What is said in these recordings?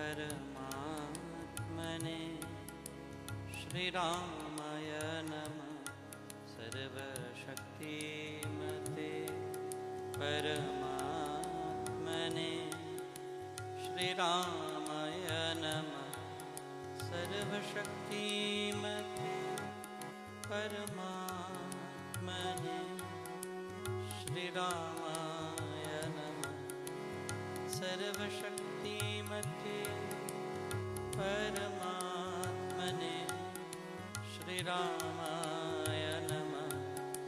परमात्मने श्रीरामाय नमः। सर्वशक्तिमते परमात्मने श्रीरामाय नमः। सर्वशक्तिमते परमात्मने श्रीरामाय नमः। सर्वशक्तिमते परमात्मने श्रीरामाय नमः।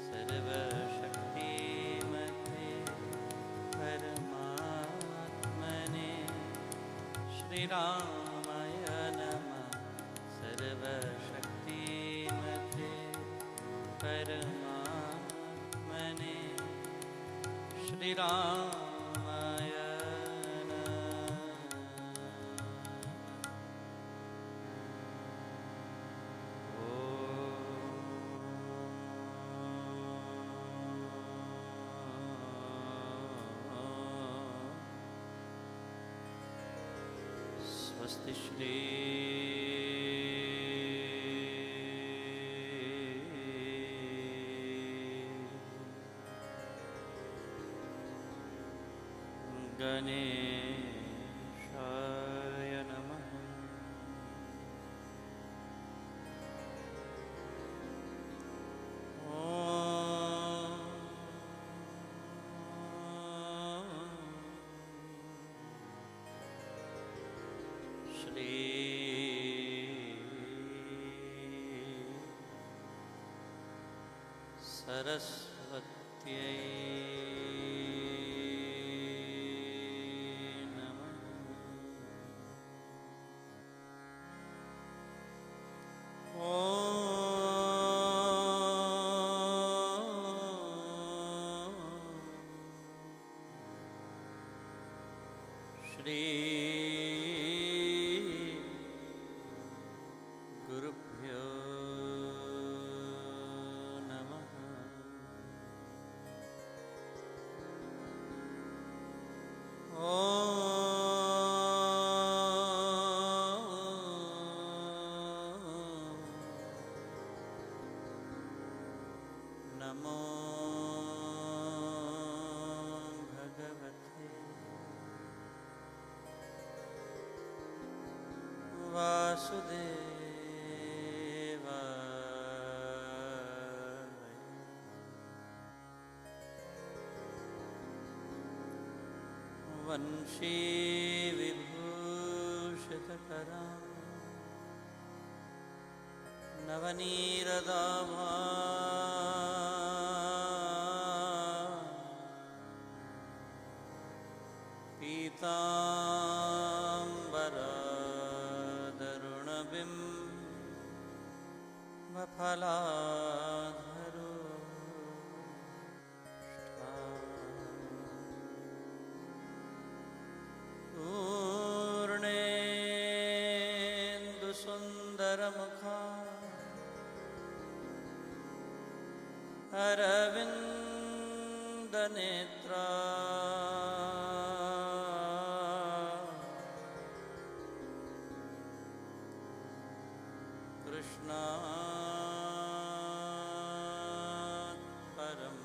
सर्वशक्तिमते परमात्मने श्रीरामाय नमः। सर्वशक्तिमते परमात्मने श्रीरामाय स्वस्ति श्री गणेशाय नमः। श्री सरस्वत्यै श्री गुरुभ्यो नमः। नमो भगवते वासुदेवाय। वंशी विभूषितकरा नवनीरदाभा पीताम्बरदरुणबिम्बफलाधरो पूर्णेन्दुसुन्दरमुखा अरविन्दनेत्रा कृष्णात् परं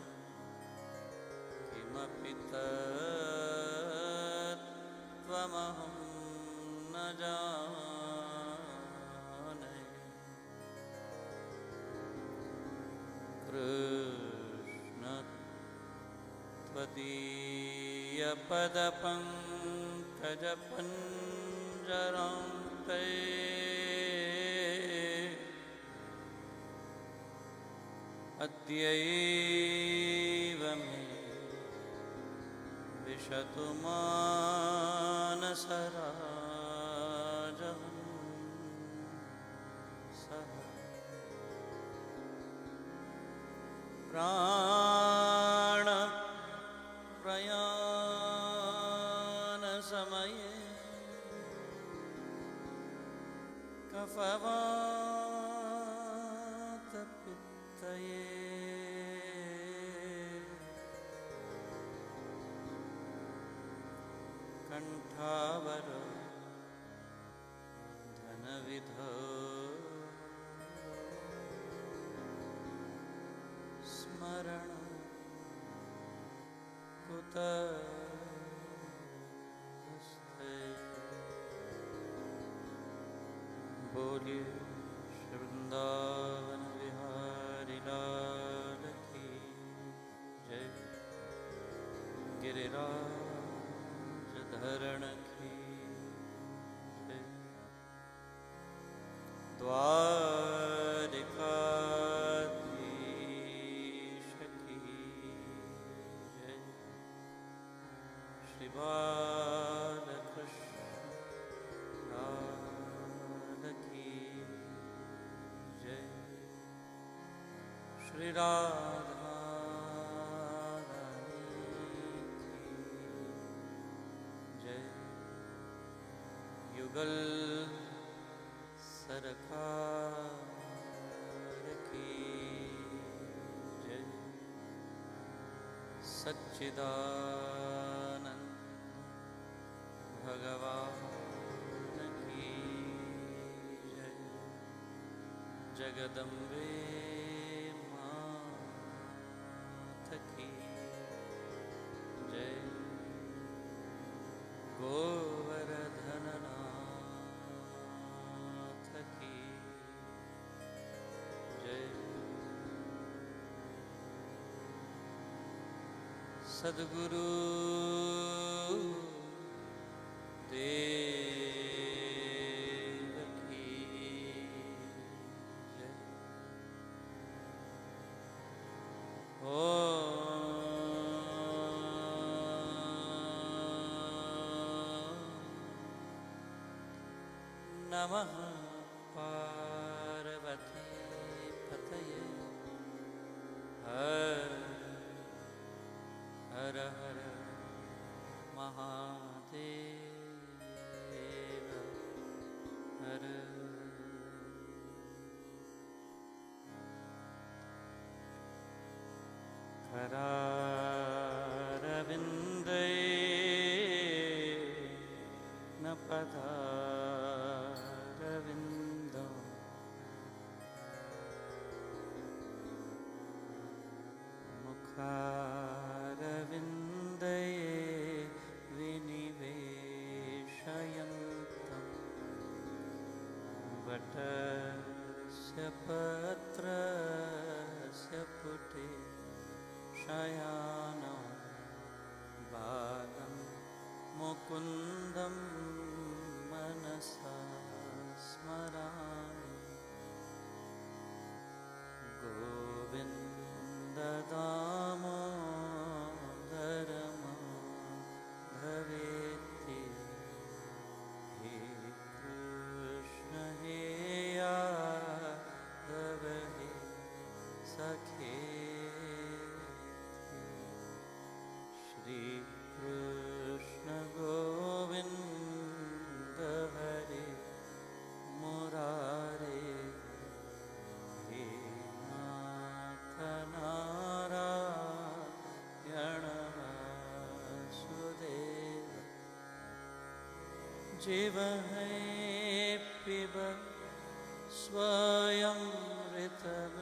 किमपि तत्त्वमहं न जाने। कृष्ण त्वदीयपदपङ्कजपञ्जरान्ते अद्यैव मे विशतु मानसराजहंसः। प्राणप्रयाणसमये कफवातपित्तये कंठावर विधो स्मरण कुतस्ते। बोलिए श्री वृंदावन बिहारी लाल की जय। गिरिराज धरण की जय। द्वारिकाधीश की जय। श्री बालकृष्ण लाल की जय। श्री राधा रानी की जय। युगल सरकार की जय। सच्चिदानंद भगवान की जय। जगदम्बे मात की जय। गोवर्धननाथ की जय। सद्गुरु देव की जय। नमः पार्वती पतये हर हर हर महादेव हर। करारविन्दे न पदारविन्दो मुखारविन्दे विनिवेशयन्तं वटस्य पत्रस्य पुटे शयानो बालं मुकुन्दं मनसा स्मरामि। गोविन्ददामोदर माधवेति। हे कृष्ण हे यादव हे सखेति। श्री कृष्ण गोविंद हरे मुरारे। हे नाथ नारायण वासुदेव। जीव है पिब स्वयं ऋतमेतदेव।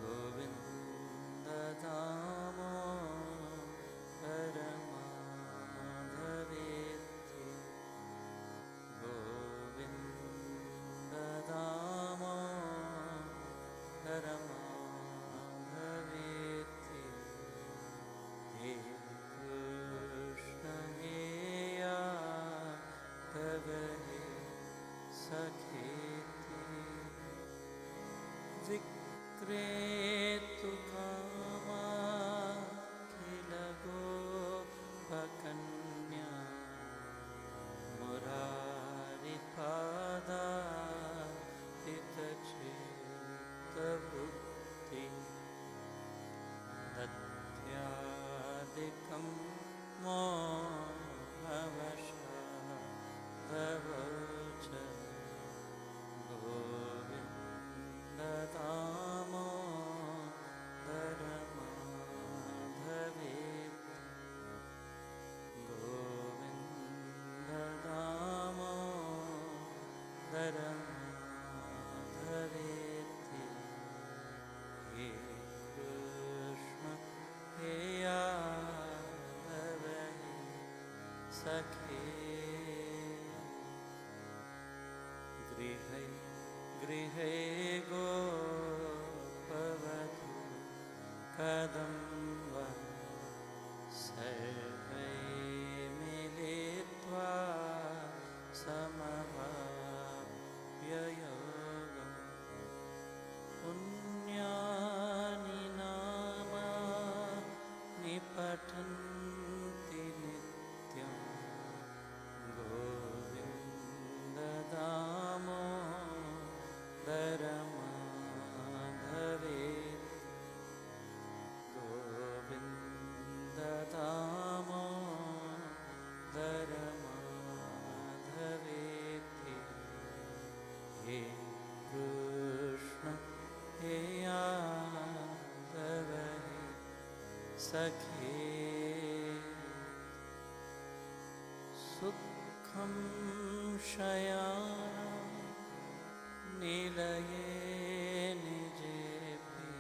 गोविन्द दामोदर माधवेति। गोविन्द दामोदर माधवेति। हे कृष्ण हे यादव हे सखेति। विक्रेतु कामाखिल गोपकन्या। मुरारिपादा हितचित्तबुद्धि। दत्यादिकं मोहवशादवोच। गोविन्द दामोदर माधवेति। गोविन्द सखे गृहे गृहे गोपवधू कदम्ब सर्वे मिलित्वा समवाप्ययोगम् पुण्यानि नामानि पठन्ति नित्यं गोविन्ददामोदरमाधवेति गोविन्ददामोदरमाधवेति हे कृष्ण हे यादव हे सखे सुखं शयानं निलये निजेऽपि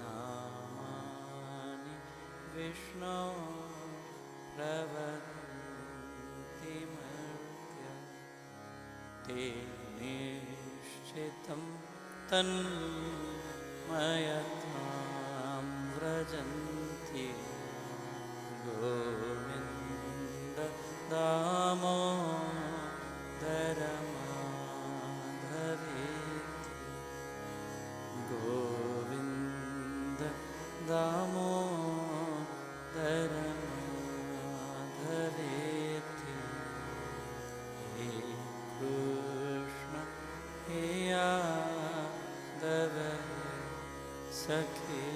नामानि विष्णो प्रवदन्ति मर्त्य ते निश्चितं तन्मयतां व्रजन्ति गोविन्द दामोदरमाधवेति गोविन्द दामोदरमाधवेति हे कृष्ण हे यादव हे सखे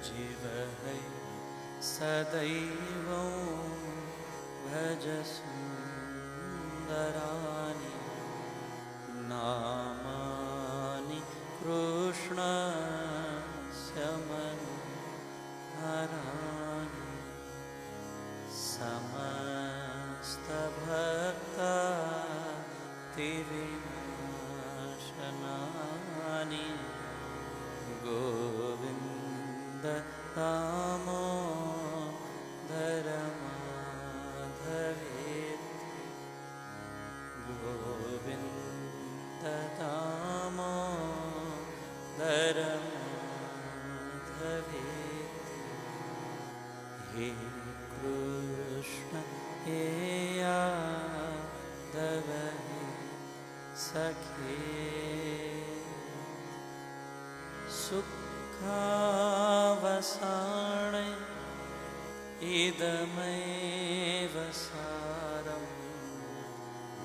जीव है सदैव भज सुन्दराणि नामानि कृष्णस्य मनोहराणि समस्तभक्तातिविनाशनानि गोविन्द दामोदरमाधवेति गोविन्द दामोदरमाधवेति हे कृष्ण हे यादव हे सखे सुखावसाने इदमेव सारं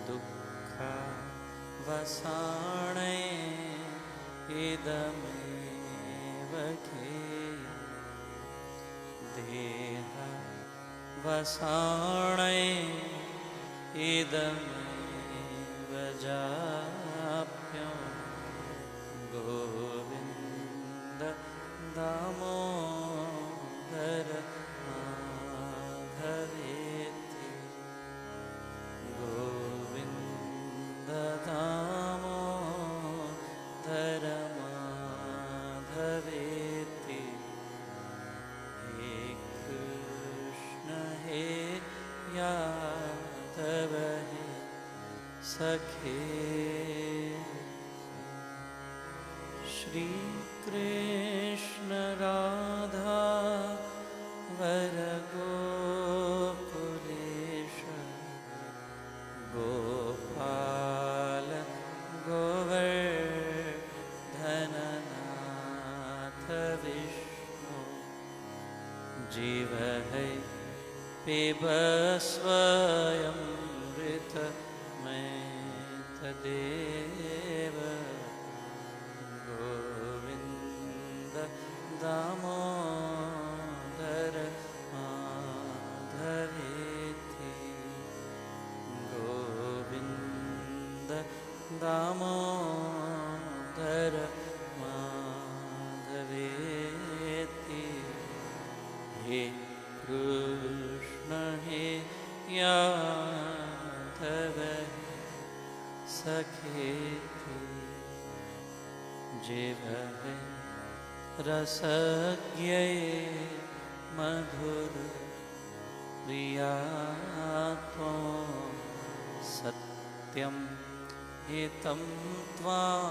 दुःखावसाने इदमेव ज्ञेयम् देहावसाने इदमेव जाप्यम् गोविन्द दामोदरमाधवेति गोविन्द दामोदरमाधवेति हे कृष्ण हे यादव हे सखे श्री कृष्ण राधा वर गोकुलेश गोपाल गोवर्धननाथ विष्णु जीव है पिब स्वयमृत मैतदेव गोविन्द दामोदर माधवेति गोविन्द दामोदर माधवेति हे कृष्ण हे यादव हे सखेति जीव है रसज्ञे मधुर प्रिया त्वं सत्यं हितं त्वां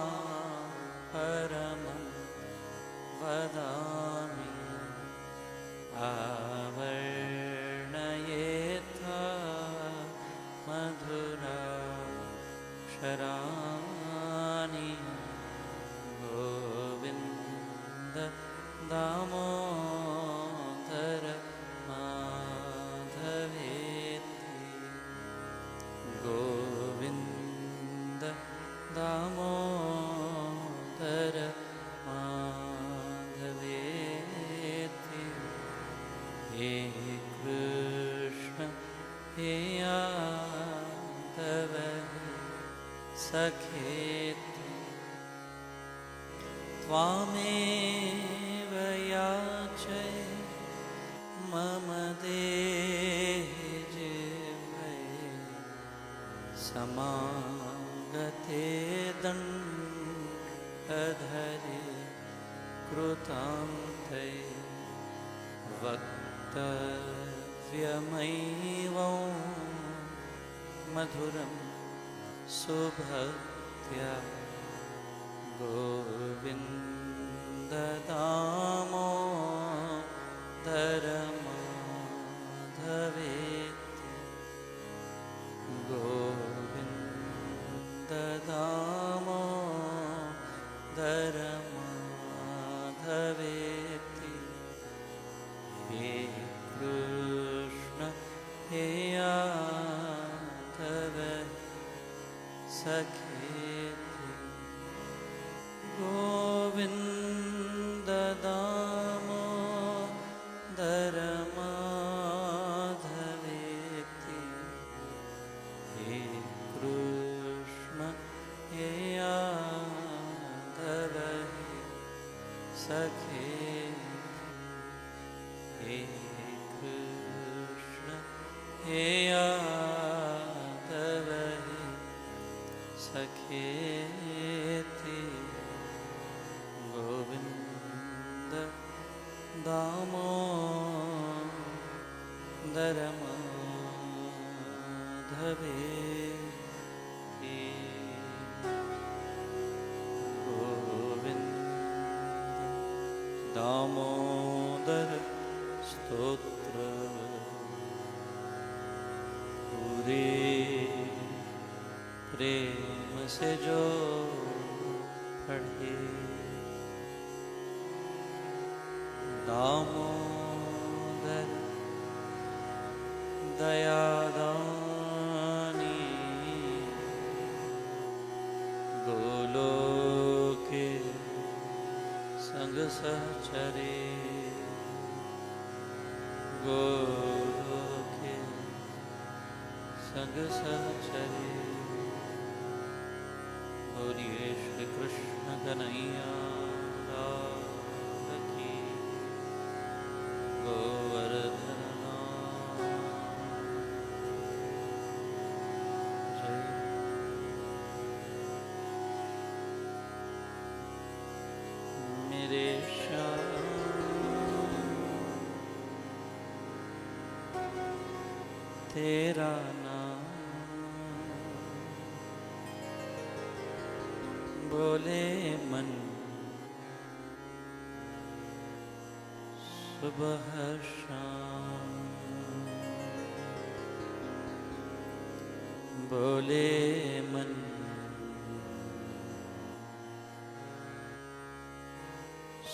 परमं वदामि आवर्णयेथा मधुराक्षराणि गोविन्द दामोदर माधवेति गोविन्द दामोदर माधवेति हे कृष्ण हे यादव सखेति त्वामेव याचे मम देहि जिह्वे समागते दण्डधरे कृतान्ते वक्तव्यमैवं मधुरं सुभक्त्या गोविन्द दामोदर माधवेति गोविन्द दामोदर माधवेति हे कृष्ण हे यादव सखेति गोविन्द दामोदर माधवेति हे कृष्ण हे यादव सखेति हे कृष्ण हे यादव सखेति गोविन्द दामोदर माधवेति गोविन्द दामोदर स्तोत्र पूरे प्रेम से जो पढ़े दामोदर दयादानी गोलोके संग सहचरे गोलोके संग सहचरे बोलिए श्री कृष्ण कन्हैया लाल की गोवर्धन जय। मेरे श्याम तेरा नाम बोले मन सुबह शाम बोले मन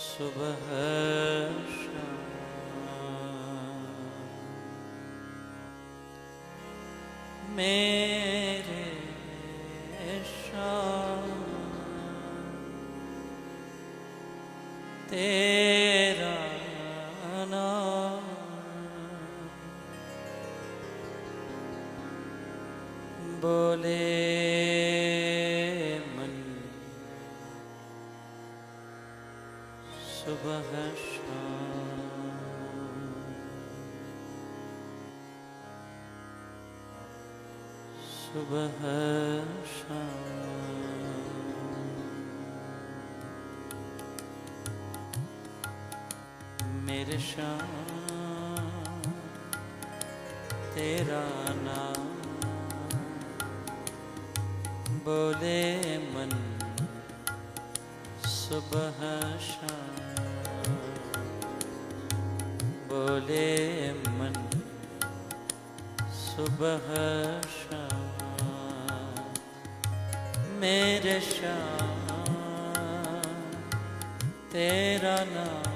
सुबह शाम मेरे श्याम तेरा नाम बोले मन सुबह शाम सुबह शाम मेरे श्याम तेरा नाम बोले मन सुबह शाम, बोले मन सुबह शाम, मेरे श्याम तेरा नाम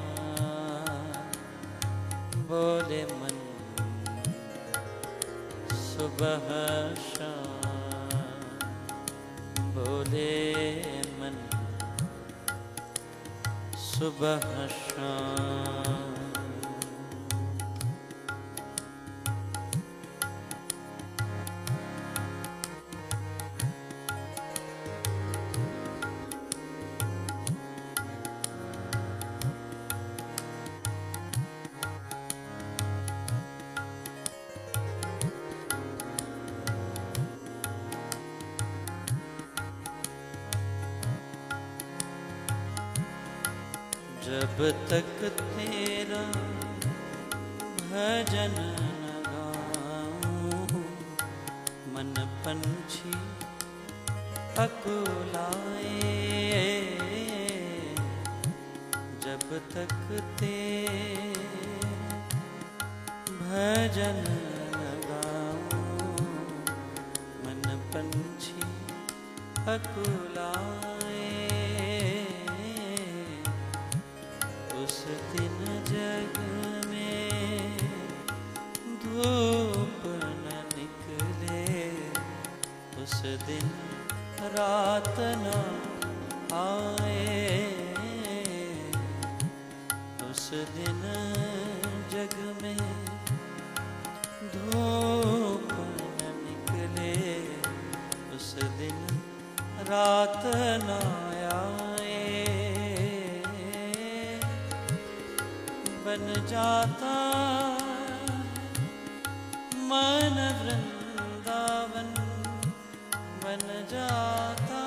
बोले मन सुबह शाम, बोले मन सुबह शाम। जब तक तेरा भजन न गाऊं, मन पंछी अकुलाए। जब तक तेरा भजन न गाऊं, मन पंछी अकुलाए। उस दिन जग में धूप न निकले, उस दिन रात न आए। उस दिन जग में धूप न निकले, उस दिन रात न आए। बन जाता मन वृंदावन, बन जाता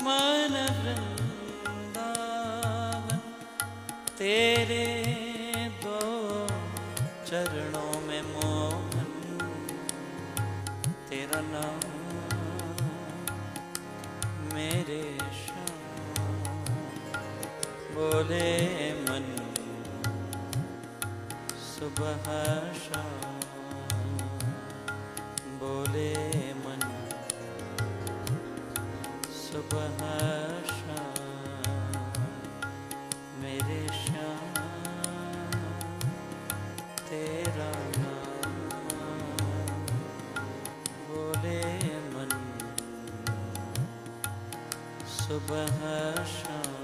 मन वृंदावन, तेरे दो चरणों में मोहन तेरा नाम मेरे बोले मन सुबह शाम, बोले मन सुबह शाम, मेरे श्याम तेरा नाम बोले मन सुबह शाम,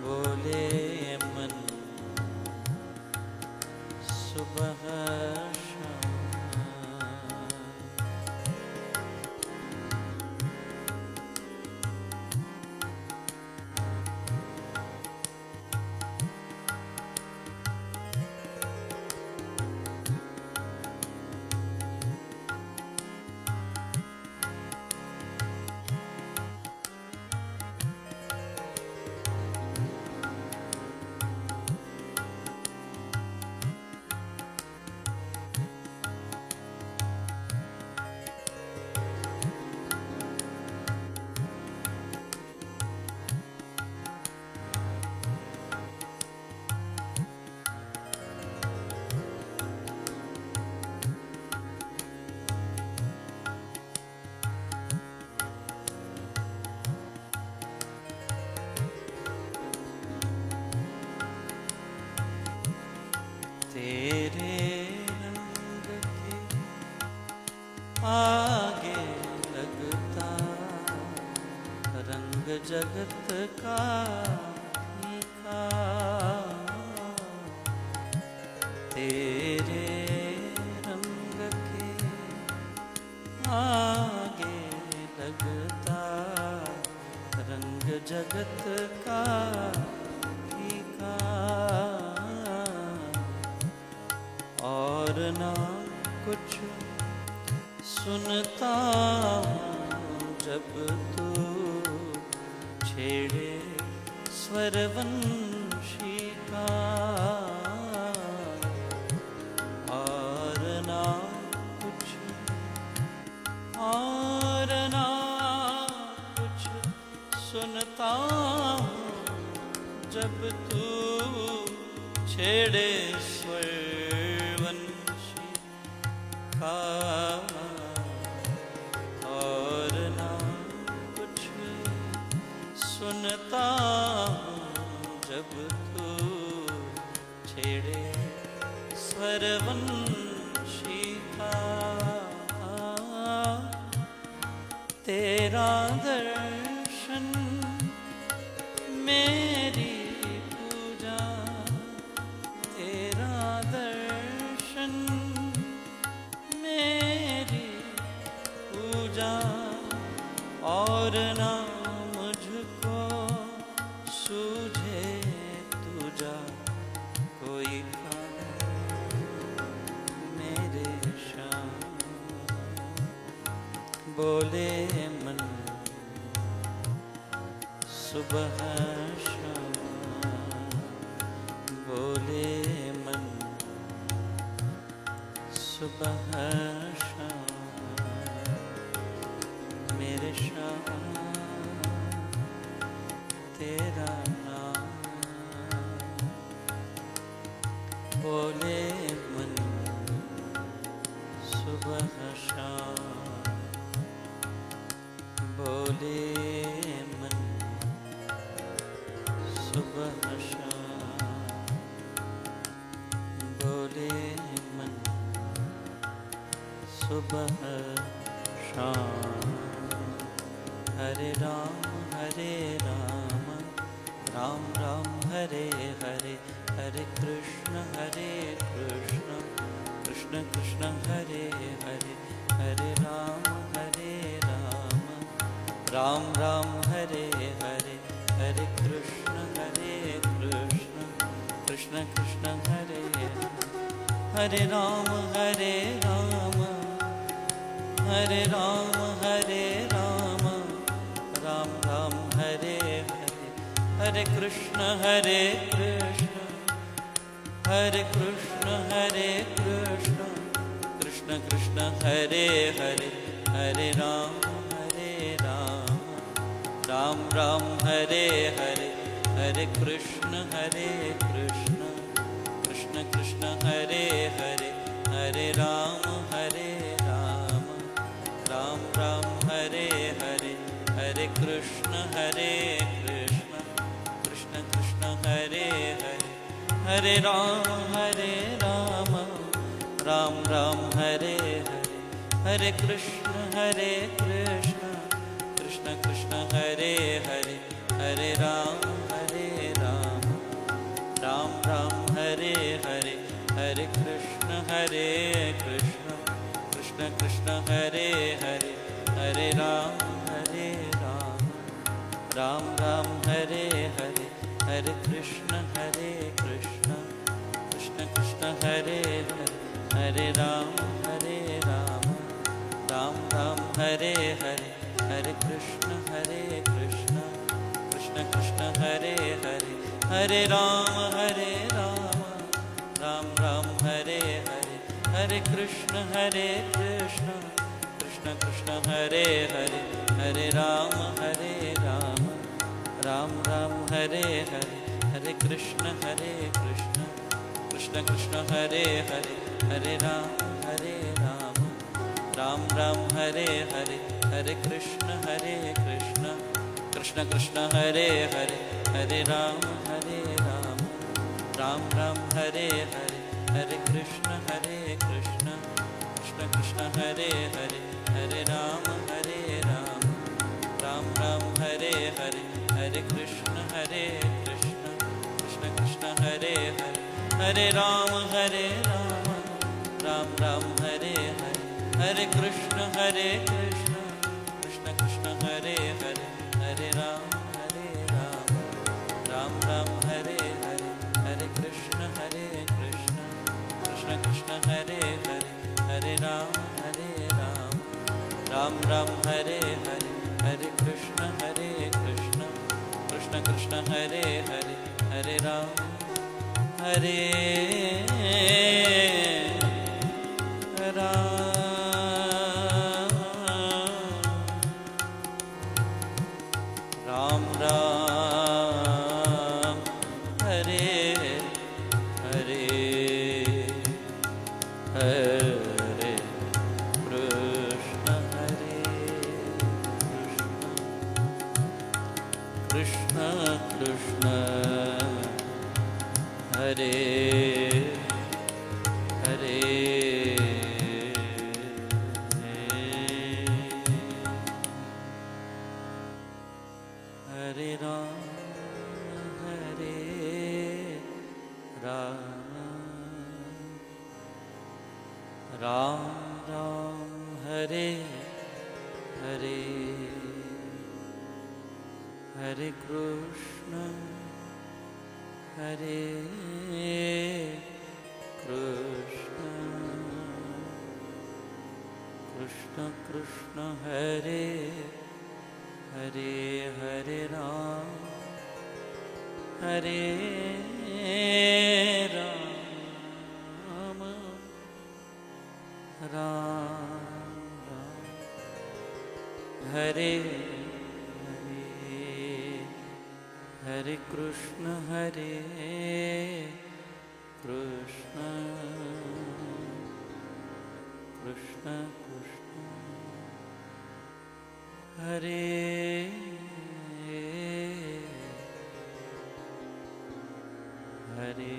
बोले मन सुबह शाम। तेरे रंग के आगे लगता रंग जगत का फीका। तेरे रंग के आगे लगता रंग जगत का फीका। और ना कुछ सुनता हूँ जब तू छेड़े स्वरवंशी का। जब तू छेड़े स्वरवंशी का और ना कुछ सुनता जब तू छेड़े स्वरवंशी का तेरा दर्शन मेरी पूजा तेरा दर्शन मेरी पूजा और ना मुझको सूझे तुझा कोई मेरे शाम बोले मन सुबह शाम बोले मन सुबह शाम मेरे शाम तेरा नाम बोले मन सुबह शाम बोले मन सुबह शाम बोले मन सुबह शाम हरे राम राम राम हरे हरे हरे कृष्ण कृष्ण कृष्ण हरे हरे हरे राम राम राम हरे हरे हरे कृष्ण कृष्ण कृष्ण हरे हरे राम हरे राम राम राम हरे हरे हरे कृष्ण कृष्ण कृष्ण हरे हरे हरे राम राम हरे हरे हरे कृष्ण कृष्ण कृष्ण हरे हरे हरे राम राम हरे हरे हरे कृष्ण कृष्ण कृष्ण हरे हरे हरे राम राम हरे हरे हरे कृष्ण कृष्ण कृष्ण हरे हरे हरे राम राम हरे हरे हरे कृष्ण कृष्ण कृष्ण हरे हरे हरे राम राम हरे हरे हरे कृष्ण कृष्ण कृष्ण हरे हरे हरे राम राम हरे हरे हरे कृष्ण कृष्ण कृष्ण हरे हरे हरे राम राम हरे हरे हरे कृष्ण कृष्ण कृष्ण हरे हरे हरे राम राम हरे हरे हरे कृष्ण कृष्ण कृष्ण हरे हरे हरे राम राम हरे हरे हरे कृष्ण कृष्ण कृष्ण हरे हरे हरे राम राम हरे हरे हरे कृष्ण कृष्ण कृष्ण हरे हरे हरे राम राम हरे हरे हरे कृष्ण कृष्ण कृष्ण हरे हरे हरे राम राम हरे हरे हरे कृष्ण कृष्ण कृष्ण हरे हरे हरे राम राम हरे हरे हरे कृष्ण कृष्ण कृष्ण हरे हरे हरे राम राम हरे हरे हरे कृष्ण कृष्ण कृष्ण हरे हरे हरे राम हरे राम राम हरे हरे हरे राम राम राम हरे हरे हरे कृष्ण कृष्ण कृष्ण हरे हरे हरे राम राम राम हरे हरे कृष्ण कृष्ण कृष्ण कृष्ण हरे हरे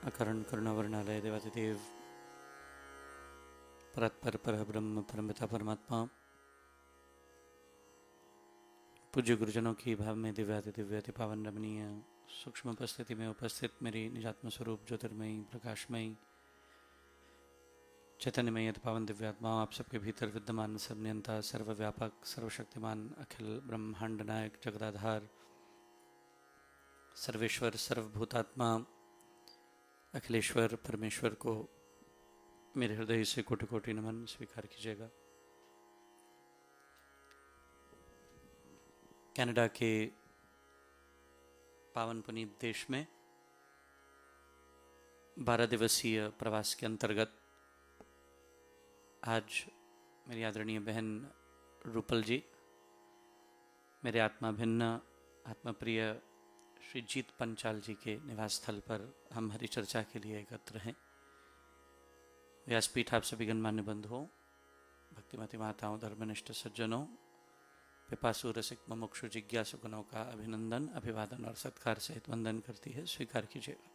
अकरण करुणावर्णालय देवादिदेव परत्पर पर ब्रह्म परमपिता परमात्मा पूज्य गुरुजनों की भाव में दिव्य अति पावन रमणीय सूक्ष्म उपस्थिति में उपस्थित मेरी निजात्म स्वरूप ज्योतिर्मयी प्रकाशमयी चैतन्यमयी अति पावन दिव्यात्मा आप सबके भीतर विद्यमान सर्वनियंता सर्वव्यापक सर्वशक्तिमान अखिल ब्रह्मांड नायक जगदाधार सर्वेश्वर सर्वभूतात्मा अखिलेश्वर परमेश्वर को मेरे हृदय से कोटि कोटि नमन स्वीकार कीजिएगा। कनाडा के पावन पुनीत देश में 12 दिवसीय प्रवास के अंतर्गत आज मेरी आदरणीय बहन रूपल जी, मेरे आत्मा भिन्न आत्मप्रिय श्री जीत पंचाल जी के निवास स्थल पर हम हरि चर्चा के लिए एकत्र हैं। व्यासपीठ आप सभी गणमान्य बंधुओं, भक्तिमती माताओं, धर्मनिष्ठ सज्जनों, पिपासु रसिक मुमुक्षु जिज्ञासु गणों का अभिनंदन अभिवादन और सत्कार सहित वंदन करती है, स्वीकार कीजिएगा।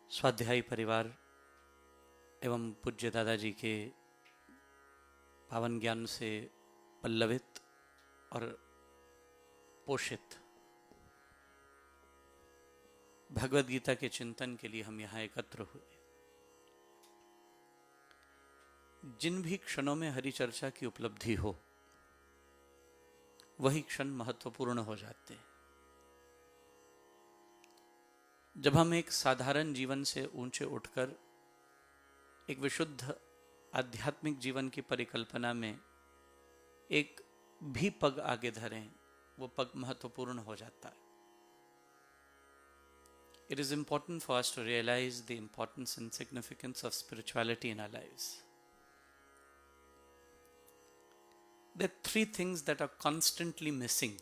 स्वाध्यायी परिवार एवं पूज्य दादाजी के पावन ज्ञान से पल्लवित और पोषित भगवद गीता के चिंतन के लिए हम यहाँ एकत्र हुए। जिन भी क्षणों में हरि चर्चा की उपलब्धि हो वही क्षण महत्वपूर्ण हो जाते हैं। जब हम एक साधारण जीवन से ऊंचे उठकर एक विशुद्ध आध्यात्मिक जीवन की परिकल्पना में एक भी पग आगे धरें, वो पग महत्वपूर्ण हो जाता है। It is important for us to realize the importance and significance of spirituality in our lives. There are 3 things that are constantly missing,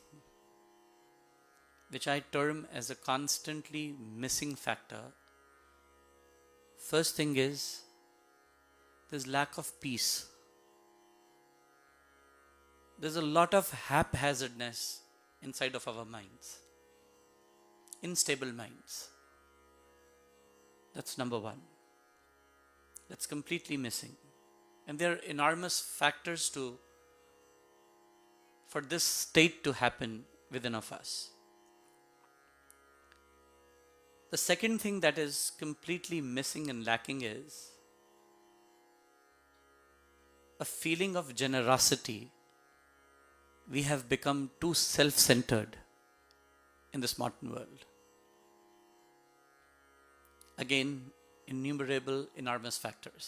which I term as a constantly missing factor. First thing is, there's lack of peace. There's a lot of haphazardness inside of our minds, unstable minds. That's number 1. That's completely missing. And there are enormous factors for this state to happen within of us. The second thing that is completely missing and lacking is a feeling of generosity. We have become too self-centered in this modern world. Again, innumerable, enormous factors.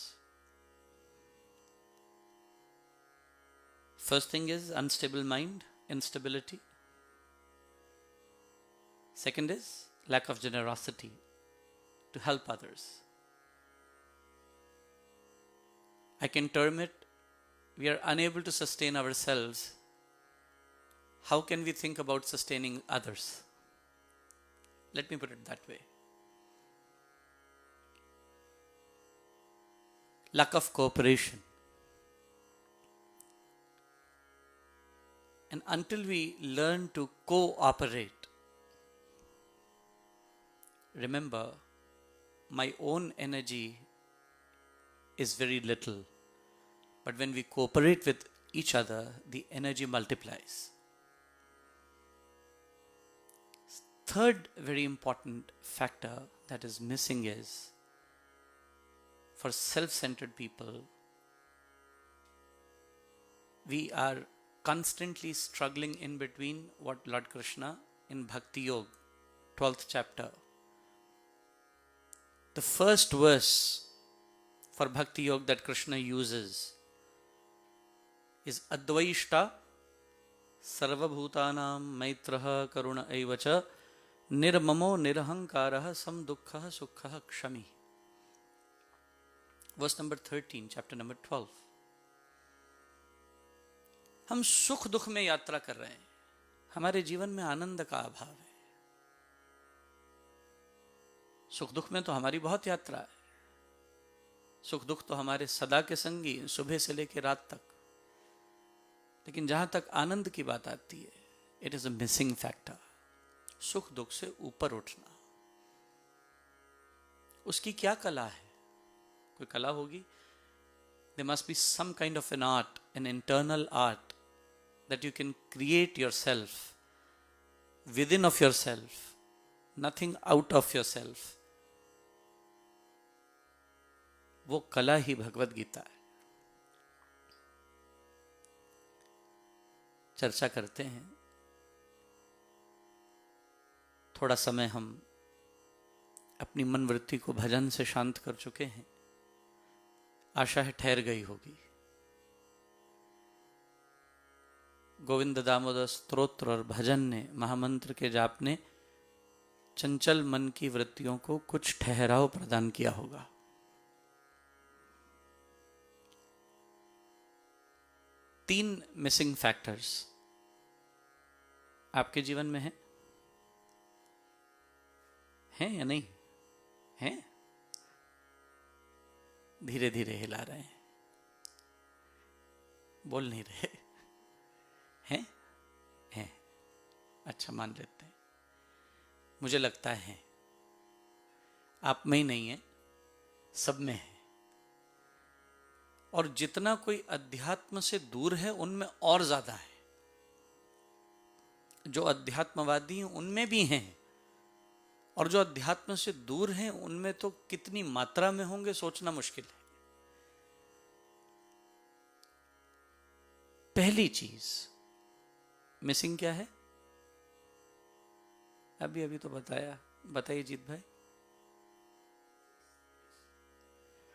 First thing is unstable mind, instability. Second is lack of generosity to help others. I can term it, we are unable to sustain ourselves. How can we think about sustaining others? Let me put it that way. lack of cooperation. And until we learn to cooperate, remember, my own energy is very little. But when we cooperate with each other, the energy multiplies. Third very important factor that is missing is, for self-centered people, we are constantly struggling in between what Lord Krishna in Bhakti Yoga, 12th chapter, the first verse for Bhakti Yoga that Krishna uses is Advaishta Sarvabhutanam Maitraha Karuna Evacha Nirmamo Nirhankaraha Samdukha Sukha Kshami. Verse number 13, chapter number 12. हम सुख दुख में यात्रा कर रहे हैं, हमारे जीवन में आनंद का अभाव है। सुख दुख में तो हमारी बहुत यात्रा है, सुख दुख तो हमारे सदा के संगी, सुबह से लेकर रात तक। लेकिन जहां तक आनंद की बात आती है, it is a missing factor. सुख दुख से ऊपर उठना, उसकी क्या कला है? कोई कला होगी। There must be some kind of an art, an internal art, that you can create yourself, within of yourself, nothing out of yourself. वो कला ही भगवद गीता है। चर्चा करते हैं, थोड़ा समय हम अपनी मन वृत्ति को भजन से शांत कर चुके हैं, आशा है ठहर गई होगी। गोविंद दामोदर स्तोत्र और भजन ने, महामंत्र के जाप ने चंचल मन की वृत्तियों को कुछ ठहराव प्रदान किया होगा। तीन मिसिंग फैक्टर्स आपके जीवन में हैं या नहीं? हैं? धीरे धीरे हिला रहे हैं, बोल नहीं रहे। हैं? हैं? अच्छा, मान लेते हैं। मुझे लगता है आप में ही नहीं है, सब में है। और जितना कोई अध्यात्म से दूर है, उनमें और ज्यादा है। जो अध्यात्मवादी हैं उनमें भी हैं, और जो अध्यात्म से दूर हैं उनमें तो कितनी मात्रा में होंगे, सोचना मुश्किल है। पहली चीज मिसिंग क्या है? अभी तो बताया, बताइए जीत भाई।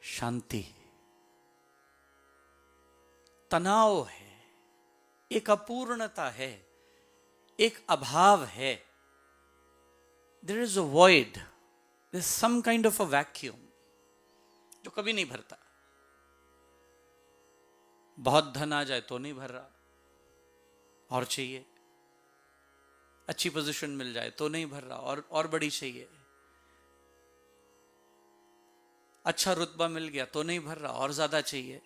शांति। तनाव है, एक अपूर्णता है, एक अभाव है। There is a void, there is some kind of a vacuum जो कभी नहीं भरता। बहुत धन आ जाए तो नहीं भर रहा, और चाहिए। अच्छी पोजीशन मिल जाए तो नहीं भर रहा, और बड़ी चाहिए। अच्छा रुतबा मिल गया तो नहीं भर रहा, और ज्यादा चाहिए।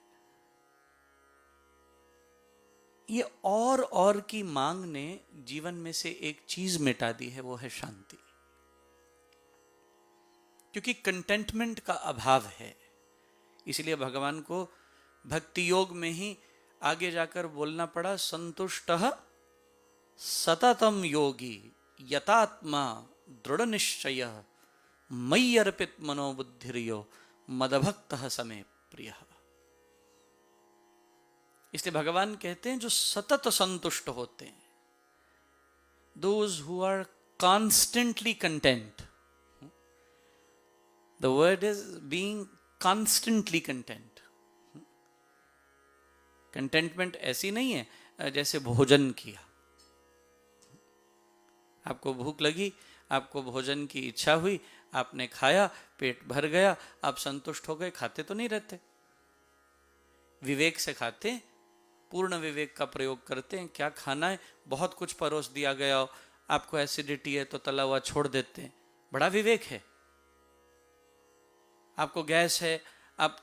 ये और की मांग ने जीवन में से एक चीज मिटा दी है, वो है शांति। क्योंकि कंटेंटमेंट का अभाव है, इसलिए भगवान को भक्ति योग में ही आगे जाकर बोलना पड़ा, संतुष्टः सततम योगी यतात्मा दृढ़ निश्चयः मयि अर्पित मनोबुद्धिर्यो मदभक्तः समे प्रियः। इसलिए भगवान कहते हैं जो सतत संतुष्ट होते हैं, those who are constantly content. The word is being constantly content. Contentment ऐसी नहीं है जैसे भोजन किया, आपको भूख लगी, आपको भोजन की इच्छा हुई, आपने खाया, पेट भर गया, आप संतुष्ट हो गए। खाते तो नहीं रहते, विवेक से खाते, पूर्ण विवेक का प्रयोग करते हैं। क्या खाना है? बहुत कुछ परोस दिया गया हो, आपको एसिडिटी है तो तला हुआ छोड़ देते हैं, बड़ा विवेक है। आपको गैस है, आप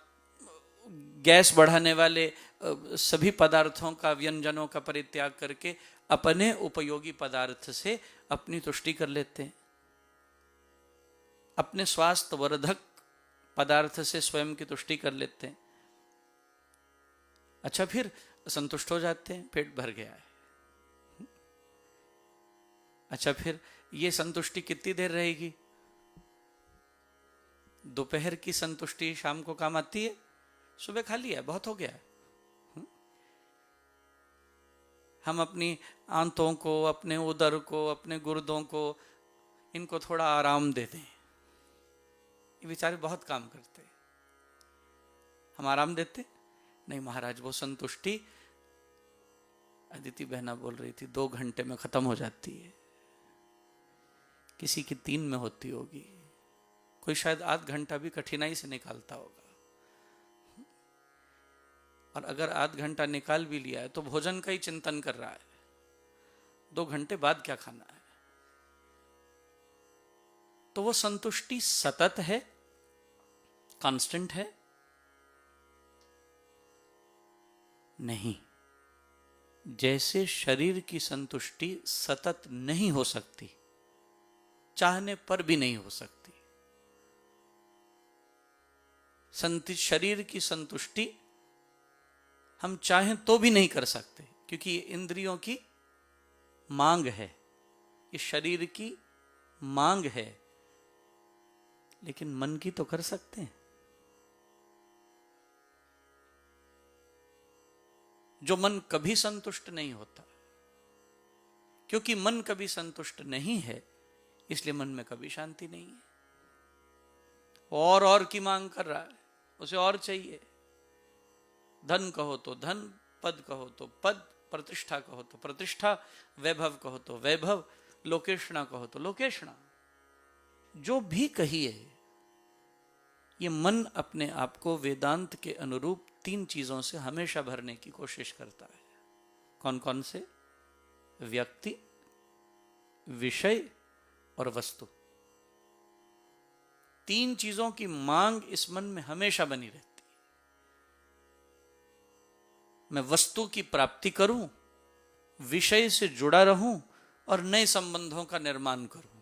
गैस बढ़ाने वाले सभी पदार्थों का, व्यंजनों का परित्याग करके अपने उपयोगी पदार्थ से अपनी तुष्टि कर लेते हैं। अपने स्वास्थ्य वर्धक पदार्थ से स्वयं की तुष्टि कर लेते हैं। अच्छा, फिर संतुष्ट हो जाते हैं, पेट भर गया है। अच्छा, फिर ये संतुष्टि कितनी देर रहेगी? दोपहर की संतुष्टि शाम को काम आती है? सुबह खा लिया, बहुत हो गया है। हम अपनी आंतों को, अपने उदर को, अपने गुर्दों को, इनको थोड़ा आराम दे दें। ये बेचारे बहुत काम करते हैं, हम आराम देते नहीं। महाराज, वो संतुष्टि, अदिति बहना बोल रही थी, 2 घंटे में खत्म हो जाती है, किसी की 3 में होती होगी, कोई शायद आध घंटा भी कठिनाई से निकालता होगा। और अगर आध घंटा निकाल भी लिया है तो भोजन का ही चिंतन कर रहा है, 2 घंटे बाद क्या खाना है। तो वो संतुष्टि सतत है, कांस्टेंट है? नहीं। जैसे शरीर की संतुष्टि सतत नहीं हो सकती, चाहने पर भी नहीं हो सकती, शरीर की संतुष्टि हम चाहें तो भी नहीं कर सकते, क्योंकि ये इंद्रियों की मांग है, इस शरीर की मांग है। लेकिन मन की तो कर सकते हैं। जो मन कभी संतुष्ट नहीं होता, क्योंकि मन कभी संतुष्ट नहीं है, इसलिए मन में कभी शांति नहीं है। और की मांग कर रहा है, उसे और चाहिए। धन कहो तो धन, पद कहो तो पद, प्रतिष्ठा कहो तो प्रतिष्ठा, वैभव कहो तो वैभव, लोकेशना कहो तो लोकेशना। जो भी कहिए, ये मन अपने आप को वेदांत के अनुरूप 3 चीजों से हमेशा भरने की कोशिश करता है। कौन कौन से? व्यक्ति, विषय और वस्तु। 3 चीजों की मांग इस मन में हमेशा बनी रहती है। मैं वस्तु की प्राप्ति करूं, विषय से जुड़ा रहूं और नए संबंधों का निर्माण करूं।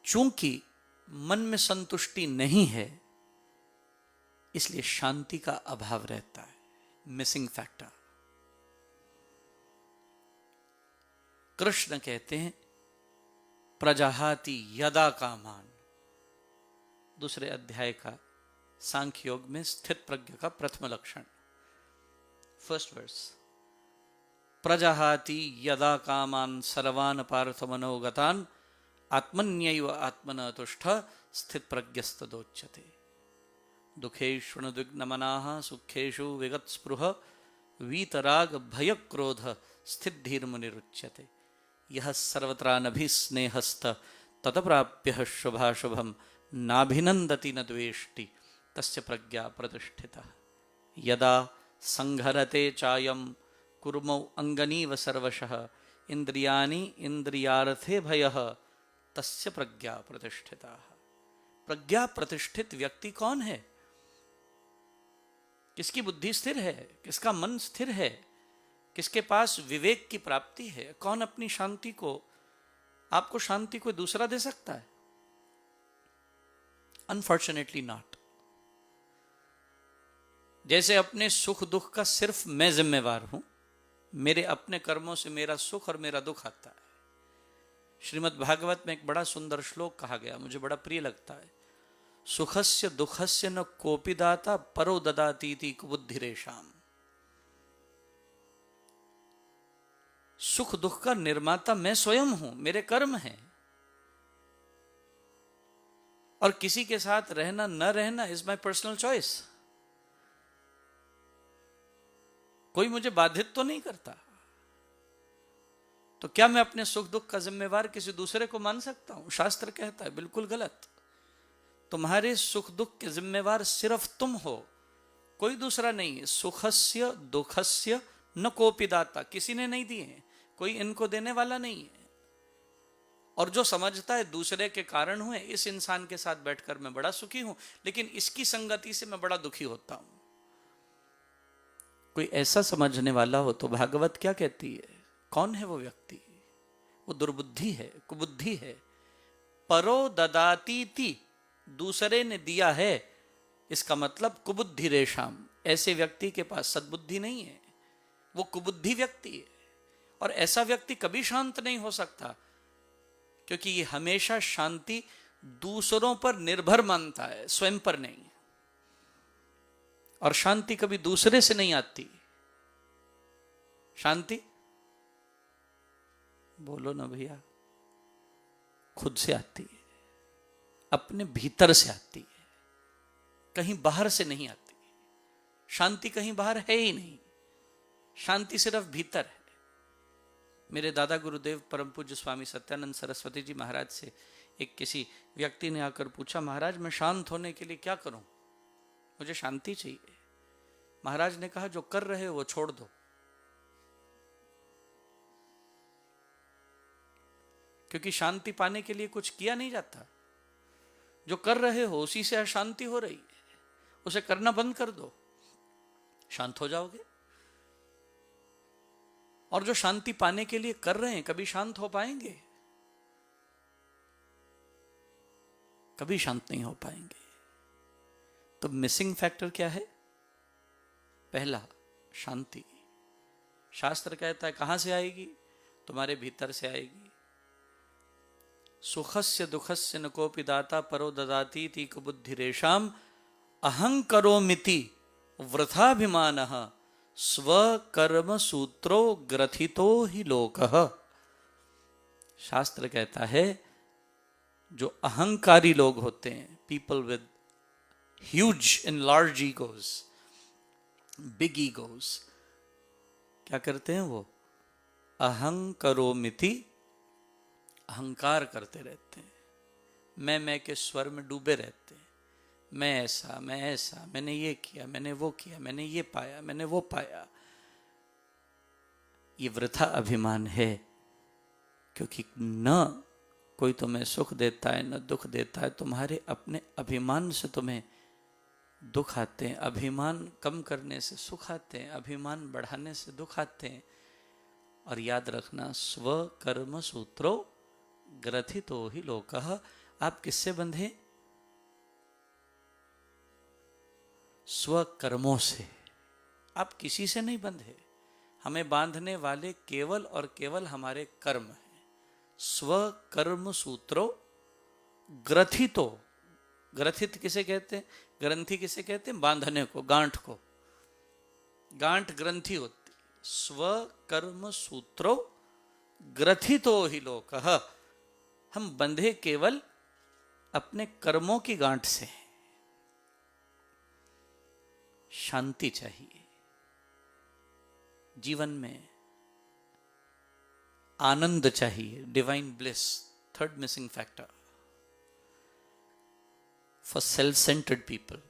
चूंकि मन में संतुष्टि नहीं है, इसलिए शांति का अभाव रहता है, मिसिंग फैक्टर। कृष्ण कहते हैं प्रजाहाति यदा कामान, 2 अध्याय का सांख्य योग में स्थित प्रज्ञ का प्रथम लक्षण, 1st वर्स। प्रजाहाति यदा कामान सर्वान पार्थ मनोगतान आत्मन्यैव आत्मन तुष्ट स्थित प्रज्ञस्तदोच्यते। दुखेष्वनुद्विग्नमनाः सुखेषु विगतस्पृह वीतराग भयक्रोध स्थितिर्मुनिरुच्यते। यह सर्वत्रानभिस्नेहस्त ततप्राप्य शुभाशुभम नाभिनंदति न द्वेष्टि तस्य प्रज्ञा प्रतिष्ठिता। यदा संघरते चायं कुर्मौ अंगनीव सर्वशः इंद्रियाणि इंद्रियार्थे भयः तस्य प्रज्ञा प्रतिष्ठिता। प्रज्ञा प्रतिष्ठित व्यक्ति कौन है? किसकी बुद्धि स्थिर है, किसका मन स्थिर है, किसके पास विवेक की प्राप्ति है? कौन अपनी शांति को, आपको शांति कोई दूसरा दे सकता है? Unfortunately not. जैसे अपने सुख दुख का सिर्फ मैं जिम्मेवार हूं, मेरे अपने कर्मों से मेरा सुख और मेरा दुख आता है। श्रीमद् भागवत में एक बड़ा सुंदर श्लोक कहा गया, मुझे बड़ा प्रिय लगता है। सुखस्य दुखस्य न कोपि दाता परो ददातीति कुबुद्धिरेषाम। सुख दुख का निर्माता मैं स्वयं हूं, मेरे कर्म हैं। और किसी के साथ रहना न रहना इज माय पर्सनल चॉइस। कोई मुझे बाधित तो नहीं करता। तो क्या मैं अपने सुख दुख का जिम्मेवार किसी दूसरे को मान सकता हूं? शास्त्र कहता है बिल्कुल गलत। तुम्हारे सुख दुख के जिम्मेवार सिर्फ तुम हो, कोई दूसरा नहीं। सुखस्य दुखस्य न कोपि दाता, किसी ने नहीं दिए, कोई इनको देने वाला नहीं है। और जो समझता है दूसरे के कारण हुए, इस इंसान के साथ बैठकर मैं बड़ा सुखी हूं, लेकिन इसकी संगति से मैं बड़ा दुखी होता हूं। कोई ऐसा समझने वाला हो तो भागवत क्या कहती है? कौन है वो व्यक्ति? वो दुर्बुद्धि है, कुबुद्धि है। परो ददाती ती, दूसरे ने दिया है, इसका मतलब कुबुद्धि रेशाम, ऐसे व्यक्ति के पास सद्बुद्धि नहीं है, वो कुबुद्धि व्यक्ति है। और ऐसा व्यक्ति कभी शांत नहीं हो सकता, क्योंकि ये हमेशा शांति दूसरों पर निर्भर मानता है, स्वयं पर नहीं। और शांति कभी दूसरे से नहीं आती। शांति, बोलो ना भैया, खुद से आती है, अपने भीतर से आती है, कहीं बाहर से नहीं आती। शांति कहीं बाहर है ही नहीं, शांति सिर्फ भीतर है। मेरे दादा गुरुदेव परम पूज्य स्वामी सत्यानंद सरस्वती जी महाराज से एक किसी व्यक्ति ने आकर पूछा, महाराज मैं शांत होने के लिए क्या करूं, मुझे शांति चाहिए। महाराज ने कहा, जो कर रहे हो वो छोड़ दो, क्योंकि शांति पाने के लिए कुछ किया नहीं जाता। जो कर रहे हो उसी से अशांति हो रही है, उसे करना बंद कर दो, शांत हो जाओगे। और जो शांति पाने के लिए कर रहे हैं, कभी शांत हो पाएंगे? कभी शांत नहीं हो पाएंगे। तो मिसिंग फैक्टर क्या है? पहला, शांति। शास्त्र कहता है कहां से आएगी? तुम्हारे भीतर से आएगी। सुखस्य दुखस्य न कोपि दाता परो ददाति ती कुबुद्धिरेषाम अहंकरोमिति वृथाभिमानः स्वकर्म सूत्रो ग्रथितो ही लोकः। शास्त्र कहता है जो अहंकारी लोग होते हैं, people with huge and large egos, big egos, क्या करते हैं वो? अहंकरोमिति, अहंकार करते रहते हैं, मैं के स्वर में डूबे रहते हैं। मैं ऐसा, मैंने ये किया, मैंने वो किया, मैंने ये पाया, मैंने वो पाया। ये वृथा अभिमान है, क्योंकि न कोई तुम्हें सुख देता है न दुख देता है, तुम्हारे अपने अभिमान से तुम्हें दुख आते हैं। अभिमान कम करने से सुख आते हैं, अभिमान बढ़ाने से दुख आते हैं। और याद रखना, स्व कर्म सूत्रो ग्रथितो ही लोकः। आप किससे बंधे? स्वकर्मों से। आप किसी से नहीं बंधे। हमें बांधने वाले केवल और केवल हमारे कर्म हैं। स्वकर्म सूत्रो ग्रथितो, ग्रथित किसे कहते हैं? ग्रंथि किसे कहते हैं? बांधने को, गांठ को। गांठ ग्रंथि होती। स्वकर्म सूत्रो ग्रथितो ही लोकः। हम बंधे केवल अपने कर्मों की गांठ से हैं। शांति चाहिए जीवन में, आनंद चाहिए, divine bliss. Third missing factor for self centred people,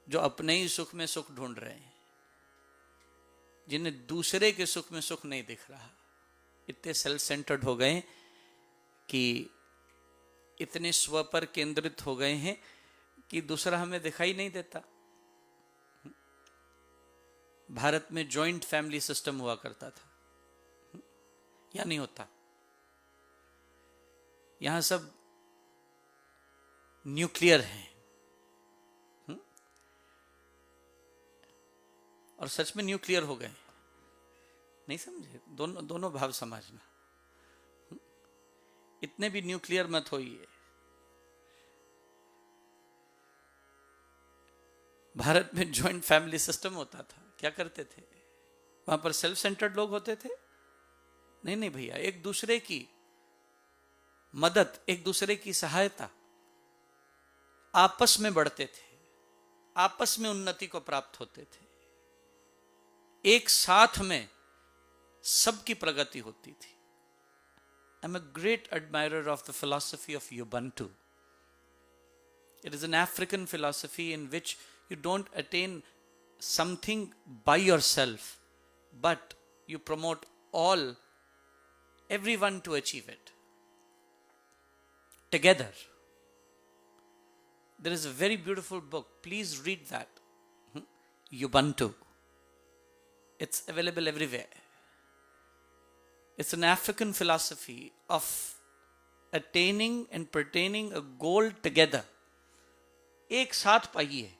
जो अपने ही सुख में सुख ढूंढ रहे हैं, जिन्हें दूसरे के सुख में सुख नहीं दिख रहा। इतने सेल्फ सेंटर्ड हो गए कि इतने स्व पर केंद्रित हो गए हैं कि दूसरा हमें दिखाई नहीं देता। भारत में जॉइंट फैमिली सिस्टम हुआ करता था, या नहीं होता? यहां सब न्यूक्लियर हैं। और सच में न्यूक्लियर हो गए, नहीं समझे? दोनों भाव समझना। इतने भी न्यूक्लियर मत होइए। भारत में जॉइंट फैमिली सिस्टम होता था, क्या करते थे? वहां पर सेल्फ सेंटर्ड लोग होते थे? नहीं भैया, एक दूसरे की मदद, एक दूसरे की सहायता, आपस में बढ़ते थे, आपस में उन्नति को प्राप्त होते थे, एक साथ में सबकी प्रगति होती थी। I am a great admirer of the philosophy of Ubuntu. It is an African philosophy in which you don't attain something by yourself, but you promote all everyone to achieve it together. There is a very beautiful book, please read that, Ubuntu. It's available everywhere. It's an African philosophy of attaining and pertaining a goal together. एक साथ पाइए,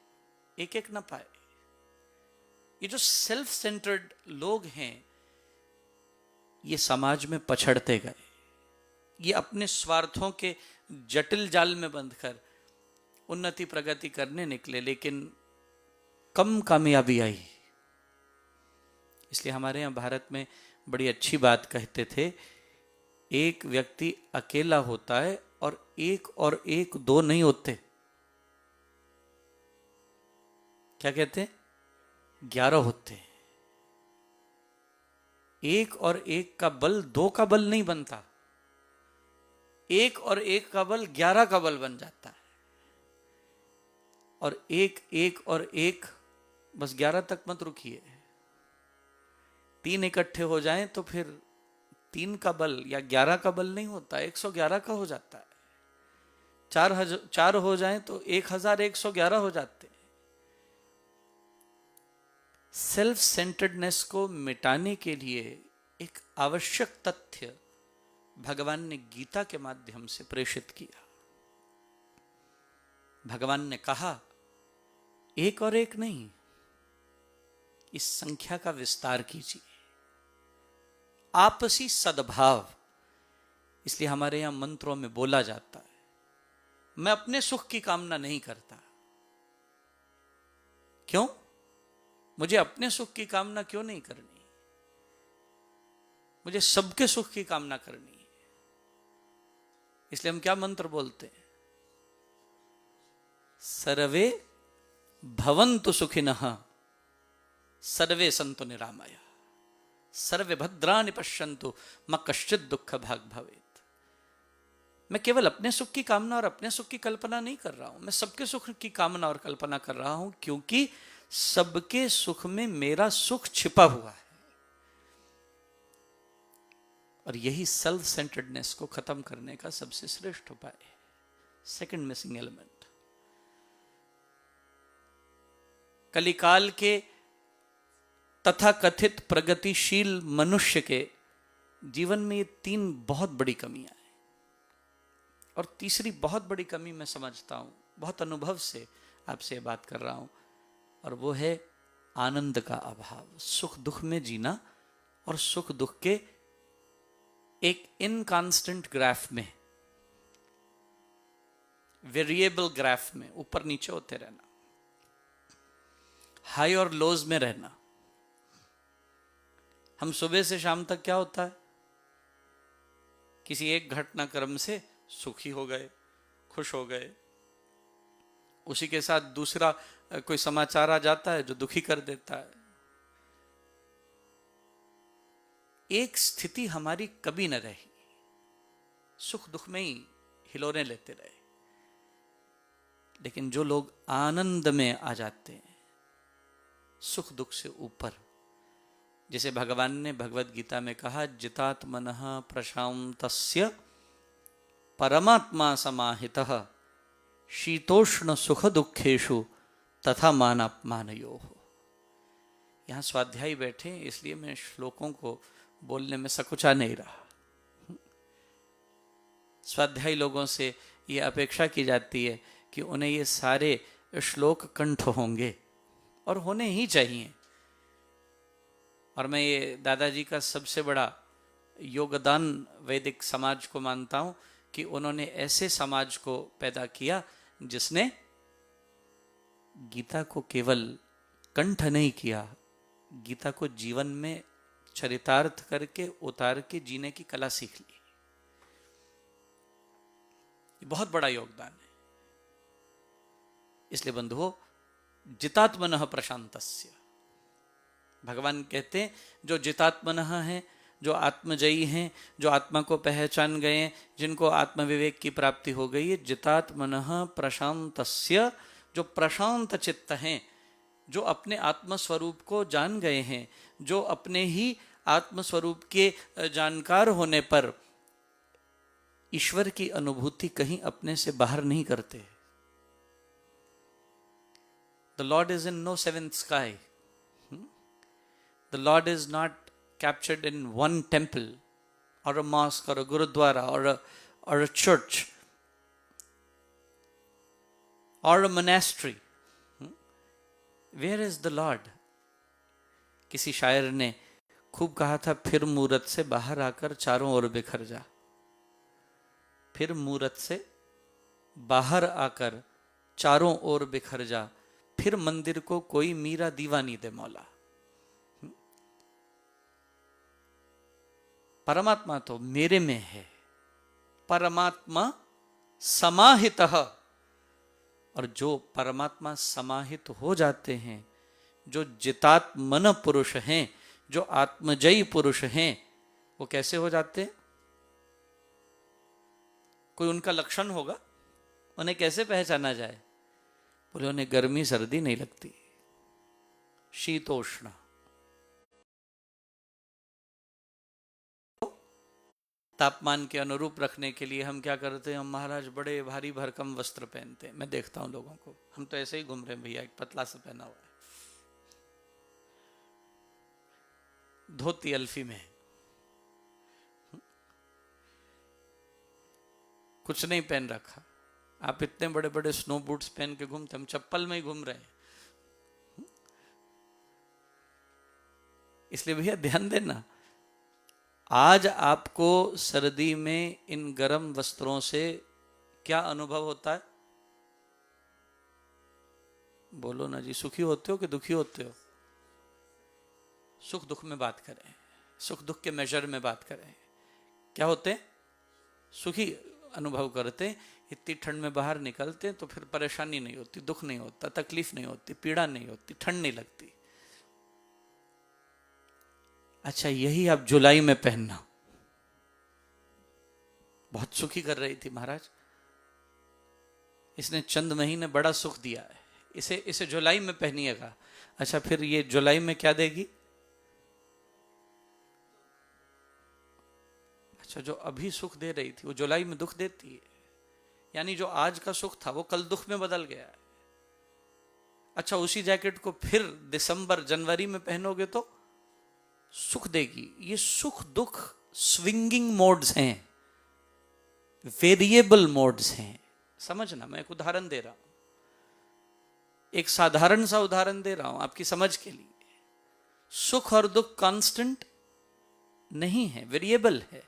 एक एक ना पाए. ये जो self centred लोग हैं, ये समाज में पछड़ते गए. ये अपने स्वार्थों के जटिल जाल में बंधकर उन्नति प्रगति करने निकले, लेकिन कम कामयाबी आई. इसलिए हमारे यहाँ भारत में बड़ी अच्छी बात कहते थे, एक व्यक्ति अकेला होता है और एक दो नहीं होते. क्या कहते हैं? 11 होते हैं. एक और एक का बल 2 का बल नहीं बनता, एक और एक का बल 11 का बल बन जाता है. और एक और एक, बस 11 तक मत रुकिए. 3 इकट्ठे हो जाएं तो फिर 3 का बल या 11 का बल नहीं होता, 111 का हो जाता है. 4 हो जाएं तो 1111 हो जाते हैं. सेल्फ सेंटर्डनेस को मिटाने के लिए एक आवश्यक तथ्य भगवान ने गीता के माध्यम से प्रेषित किया. भगवान ने कहा, एक और एक नहीं, इस संख्या का विस्तार कीजिए. आपसी सद्भाव. इसलिए हमारे यहां मंत्रों में बोला जाता है, मैं अपने सुख की कामना नहीं करता. क्यों? मुझे अपने सुख की कामना क्यों नहीं करनी? मुझे सबके सुख की कामना करनी है. इसलिए हम क्या मंत्र बोलते हैं? सर्वे भवन्तु सुखिनः, सर्वे सन्तु निरामया, सर्वे भद्राणि पश्यन्तु मा कश्चित् दुःख भाग् भवेत्. मैं केवल अपने सुख की कामना और अपने सुख की कल्पना नहीं कर रहा हूं, मैं सबके सुख की कामना और कल्पना कर रहा हूं, क्योंकि सबके सुख में मेरा सुख छिपा हुआ है. और यही सेल्फ सेंटर्डनेस को खत्म करने का सबसे श्रेष्ठ उपाय है. Second missing element. कलिकाल के तथा कथित प्रगतिशील मनुष्य के जीवन में ये 3 बहुत बड़ी कमियां हैं. और तीसरी बहुत बड़ी कमी मैं समझता हूं, बहुत अनुभव से आपसे बात कर रहा हूं, और वो है आनंद का अभाव. सुख दुख में जीना और सुख दुख के एक इनकांस्टेंट ग्राफ में, वेरिएबल ग्राफ में ऊपर नीचे होते रहना, हाई और लोज में रहना. हम सुबह से शाम तक क्या होता है, किसी एक घटनाक्रम से सुखी हो गए, खुश हो गए, उसी के साथ दूसरा कोई समाचार आ जाता है जो दुखी कर देता है. एक स्थिति हमारी कभी न रही, सुख दुख में ही हिलोने लेते रहे. लेकिन जो लोग आनंद में आ जाते हैं, सुख दुख से ऊपर, जिसे भगवान ने भगवत गीता में कहा, जितात्मनः प्रशांतस्य परमात्मा समाहितः शीतोष्ण सुख दुखेषु तथा मानापमानयोः. यहाँ स्वाध्यायी बैठे, इसलिए मैं श्लोकों को बोलने में सकुचा नहीं रहा. स्वाध्यायी लोगों से ये अपेक्षा की जाती है कि उन्हें ये सारे श्लोक कंठ होंगे, और होने ही चाहिए. और मैं ये दादाजी का सबसे बड़ा योगदान वैदिक समाज को मानता हूं कि उन्होंने ऐसे समाज को पैदा किया जिसने गीता को केवल कंठ नहीं किया, गीता को जीवन में चरितार्थ करके उतार के जीने की कला सीख ली. ये बहुत बड़ा योगदान है. इसलिए बंधुओं, जितात्मनः प्रशांतस्य, भगवान कहते हैं जो जितात्मनः हैं, जो आत्मजयी हैं, जो आत्मा को पहचान गए हैं, जिनको आत्मविवेक की प्राप्ति हो गई है, जितात्मनः प्रशांतस्य, जो प्रशांत चित्त हैं, जो अपने आत्मस्वरूप को जान गए हैं, जो अपने ही आत्मस्वरूप के जानकार होने पर ईश्वर की अनुभूति कहीं अपने से बाहर नहीं करते। The lord is in no seventh sky, the lord is not captured in one temple और अ मॉस्क और अ गुरुद्वारा और अ चर्च और a monastery. Where is the lord? किसी शायर ने खूब कहा था, फिर मूरत से बाहर आकर चारों ओर बिखर जा। फिर मूरत से बाहर आकर चारों ओर बिखर जा, फिर मंदिर को कोई मीरा दीवानी दे मौला। परमात्मा तो मेरे में है, परमात्मा समाहितः। और जो परमात्मा समाहित हो जाते हैं, जो जितात्मन पुरुष हैं, जो आत्मजयी पुरुष हैं, वो कैसे हो जाते हैं? कोई उनका लक्षण होगा, उन्हें कैसे पहचाना जाए? बोले उन्हें गर्मी सर्दी नहीं लगती, शीतोष्ण। तापमान के अनुरूप रखने के लिए हम क्या करते हैं? हम महाराज बड़े भारी भरकम वस्त्र पहनते हैं। मैं देखता हूं लोगों को, हम तो ऐसे ही घूम रहे हैं भैया, एक पतला सा पहना हुआ है, धोती अल्फी में, कुछ नहीं पहन रखा। आप इतने बड़े बड़े स्नो बूट्स पहन के घूमते, हम चप्पल में ही घूम रहे हैं। इसलिए भैया ध्यान देना, आज आपको सर्दी में इन गर्म वस्त्रों से क्या अनुभव होता है? बोलो ना जी, सुखी होते हो कि दुखी होते हो? सुख दुख में बात करें, सुख दुख के मेजर में बात करें। क्या होते हैं? सुखी अनुभव करते। इतनी ठंड में बाहर निकलते तो फिर परेशानी नहीं होती, दुख नहीं होता, तकलीफ नहीं होती, पीड़ा नहीं होती, ठंड नहीं लगती। अच्छा, यही आप जुलाई में पहनना। बहुत सुखी कर रही थी महाराज, इसने चंद महीने बड़ा सुख दिया है, इसे जुलाई में पहनिएगा। अच्छा, फिर ये जुलाई में क्या देगी? अच्छा, जो अभी सुख दे रही थी वो जुलाई में दुख देती है, यानी जो आज का सुख था वो कल दुख में बदल गया है। अच्छा, उसी जैकेट को फिर दिसंबर जनवरी में पहनोगे तो सुख देगी। ये सुख दुख स्विंगिंग मोड्स हैं, वेरिएबल मोड्स हैं। समझना, मैं एक उदाहरण दे रहा हूं, एक साधारण सा उदाहरण दे रहा हूं आपकी समझ के लिए। सुख और दुख कांस्टेंट नहीं है, वेरिएबल है,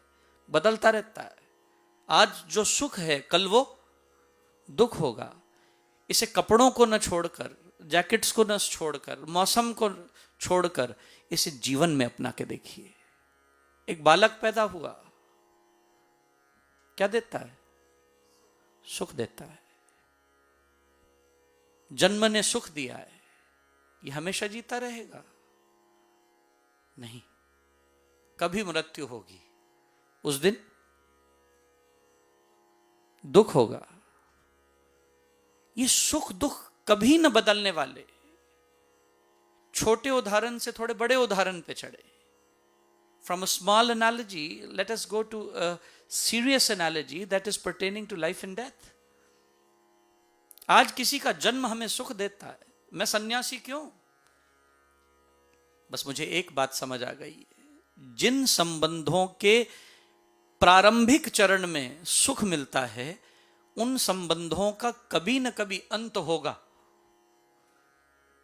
बदलता रहता है। आज जो सुख है कल वो दुख होगा। इसे कपड़ों को न छोड़कर, जैकेट्स को न छोड़कर, मौसम को छोड़कर इसे जीवन में अपना के देखिए। एक बालक पैदा हुआ, क्या देता है? सुख देता है। जन्म ने सुख दिया है, यह हमेशा जीता रहेगा? नहीं, कभी मृत्यु होगी, उस दिन दुख होगा। ये सुख दुख कभी न बदलने वाले। छोटे उदाहरण से थोड़े बड़े उदाहरण पे चढ़े। From a small analogy, let us go to a serious analogy that is pertaining to life and death. आज किसी का जन्म हमें सुख देता है, मैं सन्यासी क्यों? बस मुझे एक बात समझ आ गई, जिन संबंधों के प्रारंभिक चरण में सुख मिलता है, उन संबंधों का कभी न कभी अंत होगा,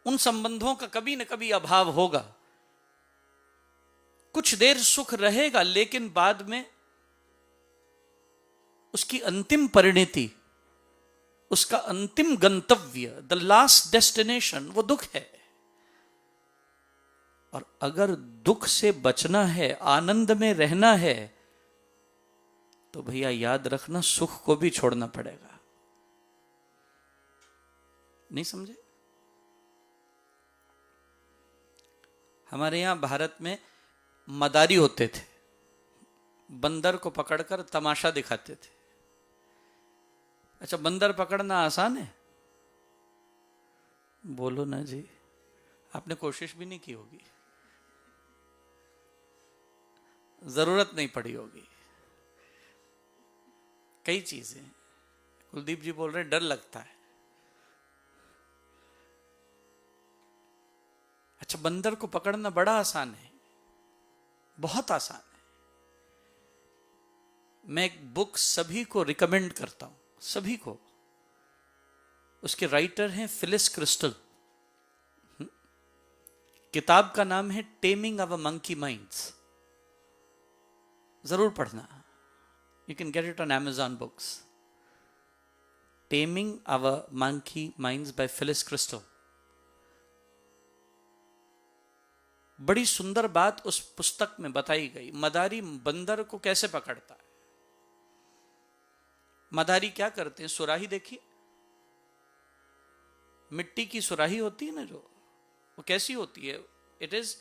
उन संबंधों का कभी न कभी अभाव होगा। कुछ देर सुख रहेगा, लेकिन बाद में उसकी अंतिम परिणति, उसका अंतिम गंतव्य, द लास्ट डेस्टिनेशन, वो दुख है। और अगर दुख से बचना है, आनंद में रहना है, तो भैया याद रखना, सुख को भी छोड़ना पड़ेगा। नहीं समझे? हमारे यहां भारत में मदारी होते थे, बंदर को पकड़कर तमाशा दिखाते थे। अच्छा, बंदर पकड़ना आसान है? बोलो ना जी, आपने कोशिश भी नहीं की होगी। जरूरत नहीं पड़ी होगी। कई चीजें, कुलदीप जी बोल रहे डर लगता है। अच्छा, बंदर को पकड़ना बड़ा आसान है, बहुत आसान है। मैं एक बुक सभी को रिकमेंड करता हूं, सभी को। उसके राइटर हैं फिलिस क्रिस्टल। किताब का नाम है टेमिंग अवर मंकी माइंड्स। जरूर पढ़ना, you can get it on Amazon books. Taming our monkey minds by Phyllis Crystal. बड़ी सुंदर बात उस पुस्तक में बताई गई। मदारी बंदर को कैसे पकड़ता है। मदारी क्या करते हैं, सुराही देखिए, मिट्टी की सुराही होती है ना जो, वो कैसी होती है? It is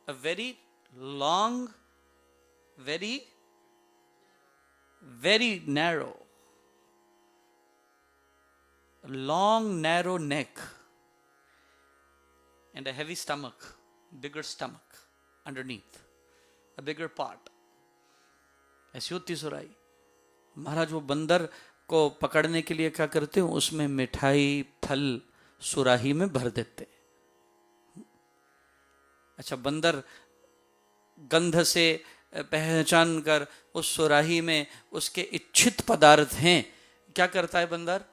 a very long, very very narrow, long narrow neck and a heavy stomach, bigger stomach underneath, a bigger part. ऐसी होती सुराही। महाराज वो बंदर को पकड़ने के लिए क्या करते हो, उसमें मिठाई फल सुराही में भर देते। अच्छा, बंदर गंध से पहचान कर उस सुराही में उसके इच्छित पदार्थ हैं, क्या करता है बंदर?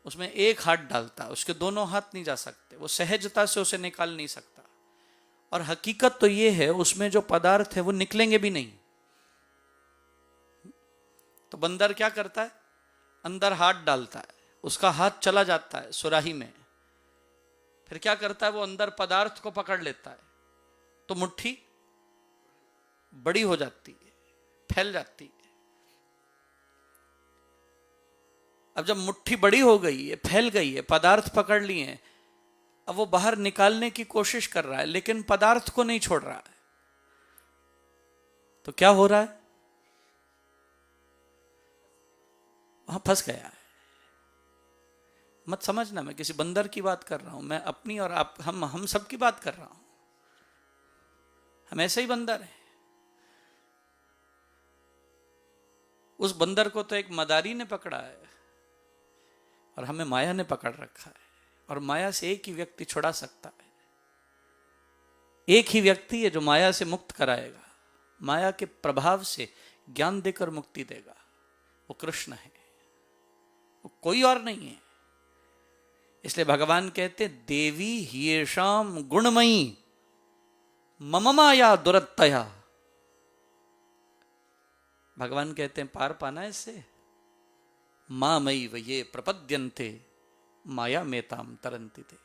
उसमें एक हाथ डालता, उसके दोनों हाथ नहीं जा सकते, वो सहजता से उसे निकाल नहीं सकता। और हकीकत तो ये है उसमें जो पदार्थ है वो निकलेंगे भी नहीं। तो बंदर क्या करता है, अंदर हाथ डालता है, उसका हाथ चला जाता है सुराही में, फिर क्या करता है, वो अंदर पदार्थ को पकड़ लेता है, तो मुट्ठी बड़ी हो जाती है, फैल जाती है। अब जब मुट्ठी बड़ी हो गई है, फैल गई है, पदार्थ पकड़ लिए हैं, अब वो बाहर निकालने की कोशिश कर रहा है, लेकिन पदार्थ को नहीं छोड़ रहा है। तो क्या हो रहा है, वहां फंस गया है। मत समझना मैं किसी बंदर की बात कर रहा हूं, मैं अपनी और आप हम सब की बात कर रहा हूं। हम ऐसे ही बंदर हैं। उस बंदर को तो एक मदारी ने पकड़ा है और हमें माया ने पकड़ रखा है। और माया से एक ही व्यक्ति छुड़ा सकता है, एक ही व्यक्ति है जो माया से मुक्त कराएगा, माया के प्रभाव से ज्ञान देकर मुक्ति देगा, वो कृष्ण है, वो कोई और नहीं है। इसलिए भगवान कहते देवी ह्येषाम गुणमयी मम माया दुरत्तया। भगवान कहते हैं पार पाना है इससे, मामयी व ये प्रपद्यन्ते माया मेताम तरन्ति ते।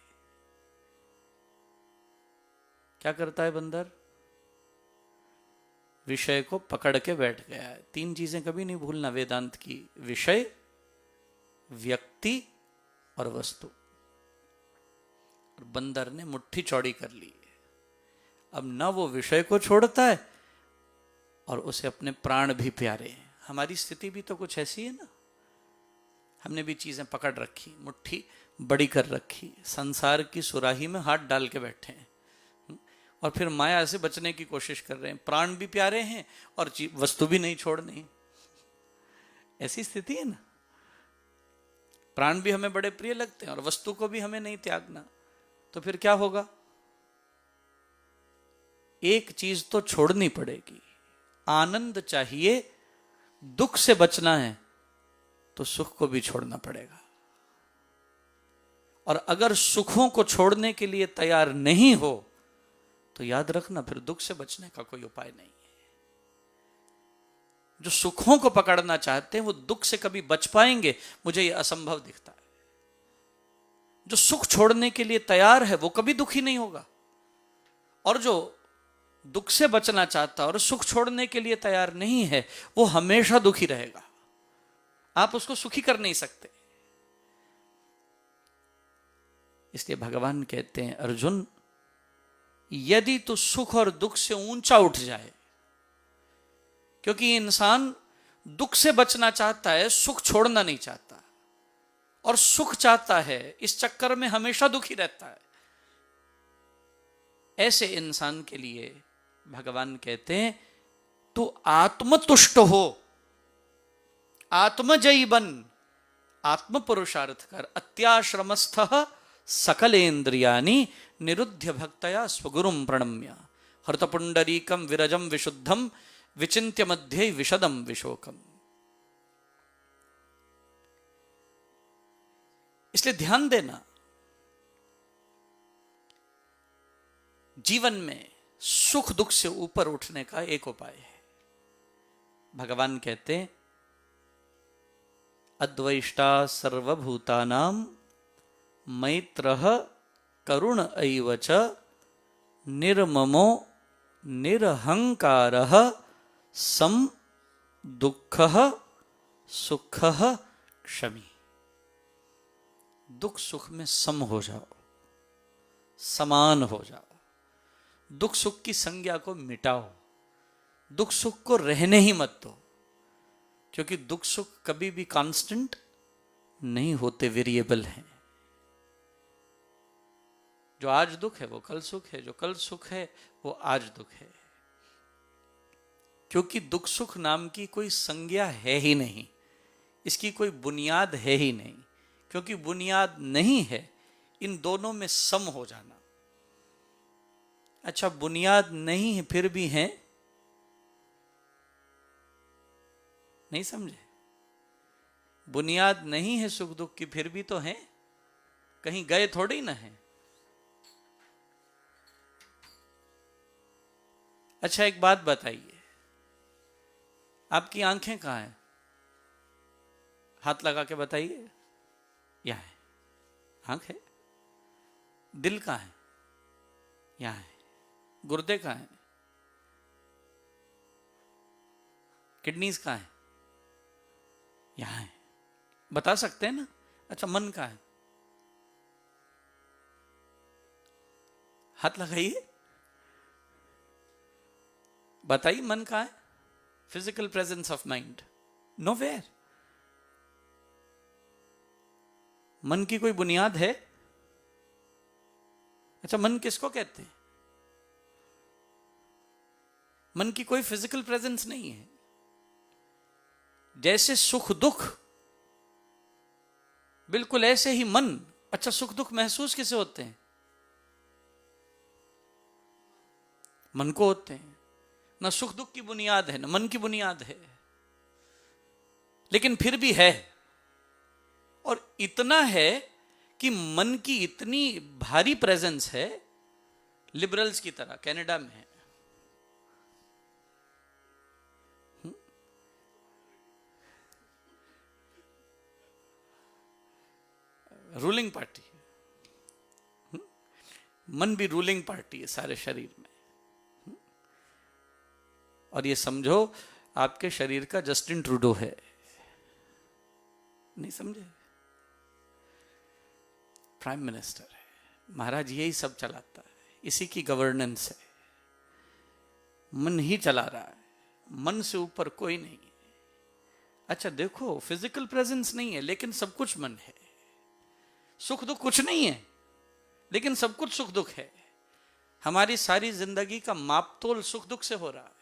क्या करता है बंदर? विषय को पकड़ के बैठ गया है। तीन चीजें कभी नहीं भूलना वेदांत की, विषय, व्यक्ति और वस्तु। और बंदर ने मुट्ठी चौड़ी कर ली है। अब न वो विषय को छोड़ता है और उसे अपने प्राण भी प्यारे हैं। हमारी स्थिति भी तो कुछ ऐसी है ना, हमने भी चीजें पकड़ रखी, मुट्ठी बड़ी कर रखी, संसार की सुराही में हाथ डाल के बैठे हैं और फिर माया से बचने की कोशिश कर रहे हैं। प्राण भी प्यारे हैं और वस्तु भी नहीं छोड़नी। ऐसी स्थिति है ना, प्राण भी हमें बड़े प्रिय लगते हैं और वस्तु को भी हमें नहीं त्यागना। तो फिर क्या होगा? एक चीज तो छोड़नी पड़ेगी। आनंद चाहिए, दुख से बचना है तो सुख को भी छोड़ना पड़ेगा। और अगर सुखों को छोड़ने के लिए तैयार नहीं हो तो याद रखना फिर दुख से बचने का कोई उपाय नहीं है। जो सुखों को पकड़ना चाहते हैं वो दुख से कभी बच पाएंगे, मुझे यह असंभव दिखता है। जो सुख छोड़ने के लिए तैयार है वो कभी दुखी नहीं होगा, और जो दुख से बचना चाहता है और सुख छोड़ने के लिए तैयार नहीं है वो हमेशा दुखी रहेगा। आप उसको सुखी कर नहीं सकते। इसलिए भगवान कहते हैं अर्जुन, यदि तू सुख और दुख से ऊंचा उठ जाए, क्योंकि इंसान दुख से बचना चाहता है, सुख छोड़ना नहीं चाहता, और सुख चाहता है, इस चक्कर में हमेशा दुखी रहता है। ऐसे इंसान के लिए भगवान कहते हैं तू आत्मतुष्ट हो, आत्मजयी बन, आत्म पुरुषार्थ कर। अत्याश्रमस्थ सकलेन्द्रियानि निरुद्ध्य भक्तया स्वगुरुं प्रणम्य हृतपुंडरीकम विरजम विशुद्धम विचिन्त्य मध्ये विशदम विशोकम। इसलिए ध्यान देना, जीवन में सुख दुख से ऊपर उठने का एक उपाय है। भगवान कहते हैं अद्वैष्टा सर्वभूतानां मैत्रः करुण एव च निर्ममो निरहंकारः सम दुःखः सुखः क्षमी। दुख सुख में सम हो जाओ, समान हो जाओ, दुख सुख की संज्ञा को मिटाओ, दुख सुख को रहने ही मत दो, क्योंकि दुख सुख कभी भी कांस्टेंट नहीं होते, वेरिएबल हैं। जो आज दुख है वो कल सुख है, जो कल सुख है वो आज दुख है, क्योंकि दुख सुख नाम की कोई संज्ञा है ही नहीं, इसकी कोई बुनियाद है ही नहीं। क्योंकि बुनियाद नहीं है इन दोनों में सम हो जाना। अच्छा, बुनियाद नहीं है फिर भी हैं, नहीं समझे? बुनियाद नहीं है सुख दुख की फिर भी तो हैं, कहीं गए थोड़ी ना है। अच्छा, एक बात बताइए, आपकी आंखें कहां हैं? हाथ लगा के बताइए। यहां है, आंख है। दिल कहां है? यहां है। गुर्दे कहां है? किडनीज कहां है? यहां है। बता सकते हैं ना? अच्छा, मन कहां है? हाथ लगाइए, बताइए मन कहां है? Physical presence of mind nowhere. मन की कोई बुनियाद है? अच्छा, मन किसको कहते हैं? मन की कोई फिजिकल प्रेजेंस नहीं है। जैसे सुख दुख, बिल्कुल ऐसे ही मन। अच्छा, सुख दुख महसूस किसे होते हैं? मन को होते हैं ना। सुख दुख की बुनियाद है ना मन की बुनियाद है, लेकिन फिर भी है। और इतना है कि मन की इतनी भारी प्रेजेंस है, लिबरल्स की तरह कनाडा में है, रूलिंग पार्टी, मन भी रूलिंग पार्टी है सारे शरीर में। और ये समझो आपके शरीर का जस्टिन ट्रूडो है, नहीं समझे? प्राइम मिनिस्टर है, महाराज यही सब चलाता है, इसी की गवर्नेंस है। मन ही चला रहा है, मन से ऊपर कोई नहीं है। अच्छा देखो, फिजिकल प्रेजेंस नहीं है लेकिन सब कुछ मन है। सुख दुख कुछ नहीं है लेकिन सब कुछ सुख दुख है। हमारी सारी जिंदगी का मापतोल सुख दुख से हो रहा है।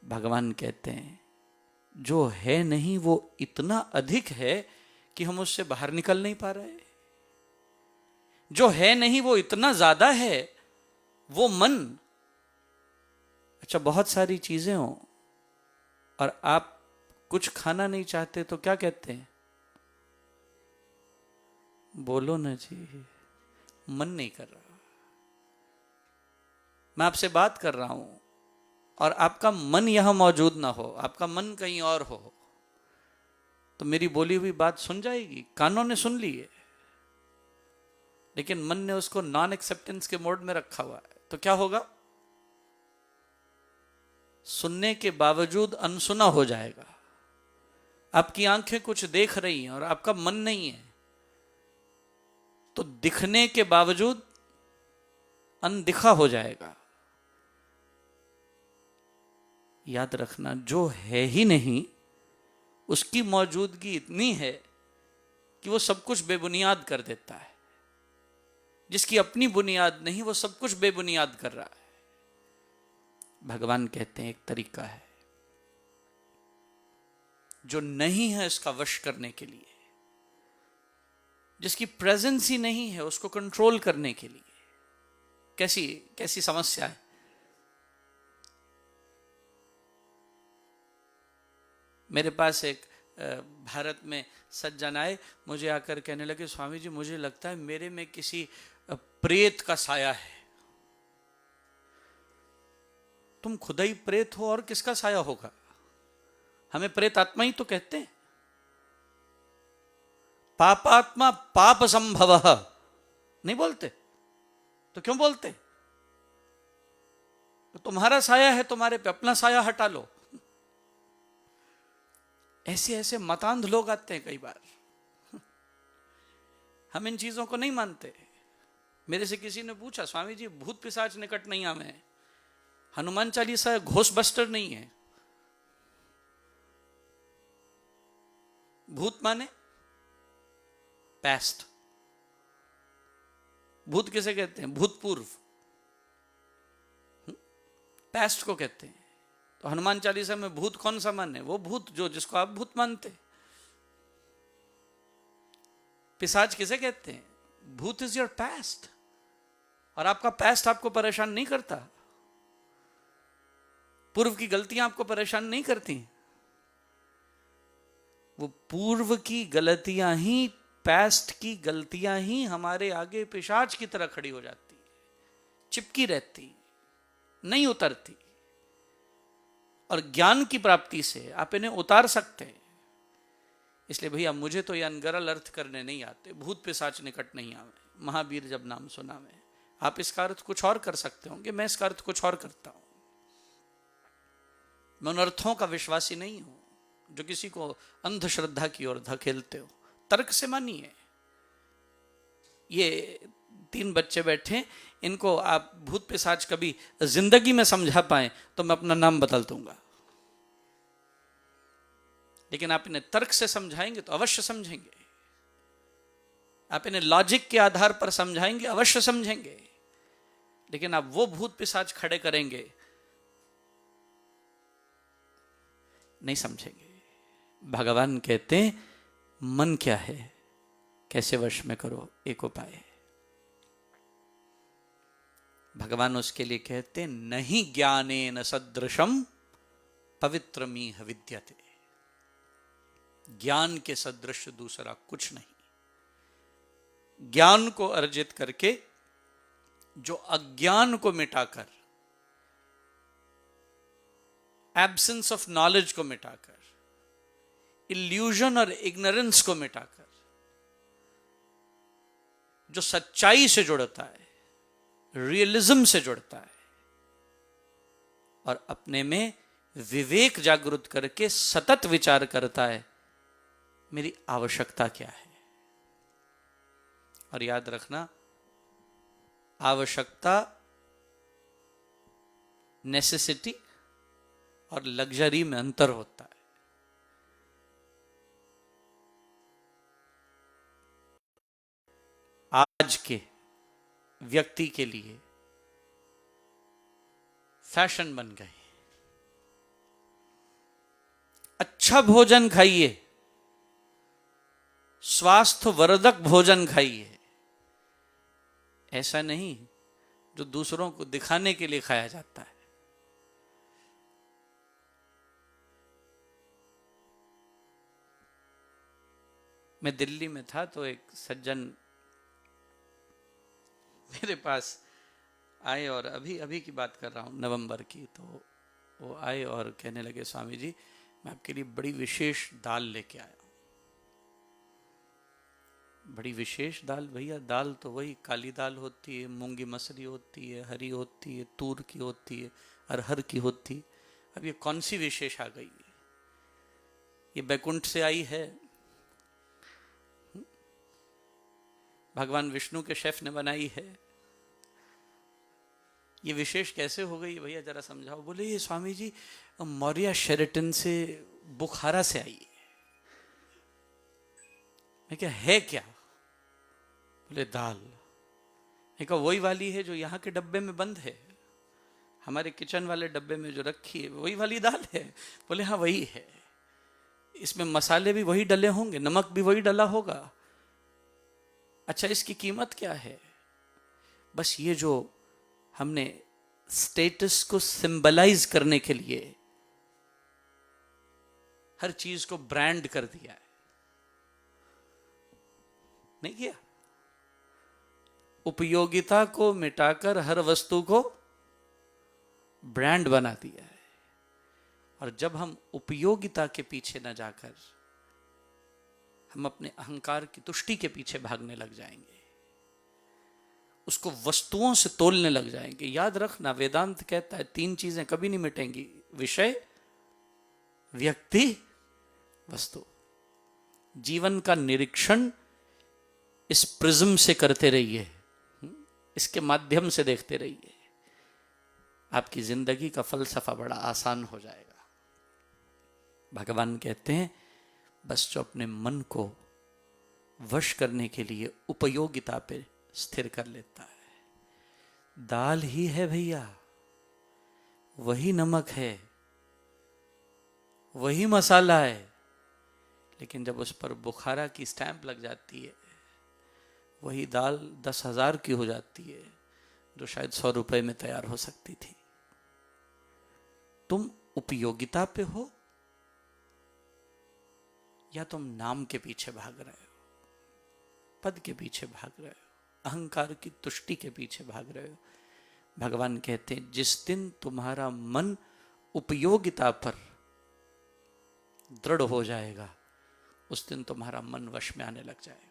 भगवान कहते हैं जो है नहीं वो इतना अधिक है कि हम उससे बाहर निकल नहीं पा रहे। जो है नहीं वो इतना ज्यादा है, वो मन। अच्छा, बहुत सारी चीजें हो और आप कुछ खाना नहीं चाहते तो क्या कहते हैं? बोलो ना जी, मन नहीं कर रहा। मैं आपसे बात कर रहा हूं और आपका मन यहां मौजूद ना हो, आपका मन कहीं और हो, तो मेरी बोली हुई बात सुन जाएगी। कानों ने सुन ली है लेकिन मन ने उसको नॉन एक्सेप्टेंस के मोड में रखा हुआ है, तो क्या होगा? सुनने के बावजूद अनसुना हो जाएगा। आपकी आंखें कुछ देख रही हैं और आपका मन नहीं है, तो दिखने के बावजूद अनदिखा हो जाएगा। याद रखना, जो है ही नहीं उसकी मौजूदगी इतनी है कि वो सब कुछ बेबुनियाद कर देता है। जिसकी अपनी बुनियाद नहीं वो सब कुछ बेबुनियाद कर रहा है। भगवान कहते हैं एक तरीका है जो नहीं है इसका वश करने के लिए, जिसकी प्रेजेंस ही नहीं है उसको कंट्रोल करने के लिए। कैसी कैसी समस्या है। मेरे पास एक भारत में सज्जन आए, मुझे आकर कहने लगे, स्वामी जी मुझे लगता है मेरे में किसी प्रेत का साया है। तुम खुद ही प्रेत हो और किसका साया होगा? हमें प्रेत आत्मा ही तो कहते हैं। पापात्मा पाप संभव नहीं बोलते तो क्यों बोलते? तो तुम्हारा साया है, तुम्हारे पे अपना साया हटा लो। ऐसे ऐसे मतांध लोग आते हैं कई बार। हम इन चीजों को नहीं मानते। मेरे से किसी ने पूछा, स्वामी जी भूत पिशाच निकट नहीं आवे, हनुमान चालीसा घोस्टबस्टर नहीं है। भूत माने पैस्ट। भूत किसे कहते हैं? भूतपूर्व। पैस्ट को कहते हैं। तो हनुमान चालीसा में भूत कौन सा माने? वो भूत जो जिसको आप भूत मानते। पिशाच किसे कहते हैं? भूत इज योर पास्ट। और आपका पास्ट आपको परेशान नहीं करता। पूर्व की गलतियां आपको परेशान नहीं करती। वो पूर्व की गलतियां ही, पास्ट की गलतियां ही हमारे आगे पिशाच की तरह खड़ी हो जाती, चिपकी रहती, नहीं उतरती। और ज्ञान की प्राप्ति से आप इन्हें उतार सकते हैं। इसलिए भैया मुझे तो ये अनगरल अर्थ करने नहीं आते। भूत पिशाच निकट नहीं आवे, महावीर जब नाम सुना में। आप इसका अर्थ कुछ और कर सकते होंगे, मैं इसका अर्थ कुछ और करता हूं। मैं उन अर्थों का विश्वासी नहीं हूं जो किसी को अंधश्रद्धा की ओर धकेलते हो। तर्क से मानिए। ये 3 बच्चे बैठे, इनको आप भूत पिशाच कभी जिंदगी में समझा पाए तो मैं अपना नाम बदल दूंगा। लेकिन आप इन्हें तर्क से समझाएंगे तो अवश्य समझेंगे। आप इन्हें लॉजिक के आधार पर समझाएंगे, अवश्य समझेंगे। लेकिन आप वो भूत पिशाच खड़े करेंगे, नहीं समझेंगे। भगवान कहते हैं मन क्या है, कैसे वश में करो, एक उपाय है। भगवान उसके लिए कहते हैं नहीं ज्ञानेन सदृशम पवित्रमीह विद्यते। ज्ञान के सदृश दूसरा कुछ नहीं। ज्ञान को अर्जित करके, जो अज्ञान को मिटाकर, एब्सेंस ऑफ नॉलेज को मिटाकर, इल्यूजन और इग्नोरेंस को मिटाकर, जो सच्चाई से जुड़ता है, रियलिज्म से जुड़ता है और अपने में विवेक जागृत करके सतत विचार करता है मेरी आवश्यकता क्या है। और याद रखना, आवश्यकता नेसेसिटी और लग्जरी में अंतर होता है। आज के व्यक्ति के लिए फैशन बन गए, अच्छा भोजन खाइए, स्वास्थ्य वर्धक भोजन खाइए, ऐसा नहीं जो दूसरों को दिखाने के लिए खाया जाता है। मैं दिल्ली में था तो एक सज्जन मेरे पास आए, और अभी की बात कर रहा हूँ, नवंबर की। तो वो आए और कहने लगे, स्वामी जी मैं आपके लिए बड़ी विशेष दाल लेके आया हूँ। बड़ी विशेष दाल? भैया दाल तो वही काली दाल होती है, मूंगी मसरी होती है, हरी होती है, तूर की होती है, अरहर की होती है। अब ये कौन सी विशेष आ गई? ये बैकुंठ से आई है, भगवान विष्णु के शेफ ने बनाई है। ये विशेष कैसे हो गई भैया, जरा समझाओ। बोले ये स्वामी जी मौर्य शेरेटन से, बुखारा से आई है। मैं क्या है क्या? बोले दाल। मैं कहा वही वाली है जो यहाँ के डब्बे में बंद है? हमारे किचन वाले डब्बे में जो रखी है वही वाली दाल है? बोले हाँ वही है। इसमें मसाले भी वही डले होंगे, नमक भी वही डला होगा। अच्छा, इसकी कीमत क्या है? बस ये जो हमने स्टेटस को सिंबलाइज करने के लिए हर चीज को ब्रांड कर दिया है, नहीं किया? उपयोगिता को मिटाकर हर वस्तु को ब्रांड बना दिया है। और जब हम उपयोगिता के पीछे न जाकर हम अपने अहंकार की तुष्टि के पीछे भागने लग जाएंगे, उसको वस्तुओं से तोलने लग जाएंगे। याद रखना, वेदांत कहता है 3 चीजें कभी नहीं मिटेंगी: विषय, व्यक्ति, वस्तु। जीवन का निरीक्षण इस प्रिज्म से करते रहिए, इसके माध्यम से देखते रहिए, आपकी जिंदगी का फलसफा बड़ा आसान हो जाएगा। भगवान कहते हैं बस जो अपने मन को वश करने के लिए उपयोगिता पे स्थिर कर लेता है, दाल ही है भैया, वही नमक है, वही मसाला है, लेकिन जब उस पर बुखारा की स्टैंप लग जाती है, वही दाल 10,000 की हो जाती है जो शायद 100 रुपए में तैयार हो सकती थी। तुम उपयोगिता पे हो या तुम नाम के पीछे भाग रहे हो, पद के पीछे भाग रहे हो, अहंकार की तुष्टि के पीछे भाग रहे हो? भगवान कहते हैं जिस दिन तुम्हारा मन उपयोगिता पर दृढ़ हो जाएगा, उस दिन तुम्हारा मन वश में आने लग जाएगा।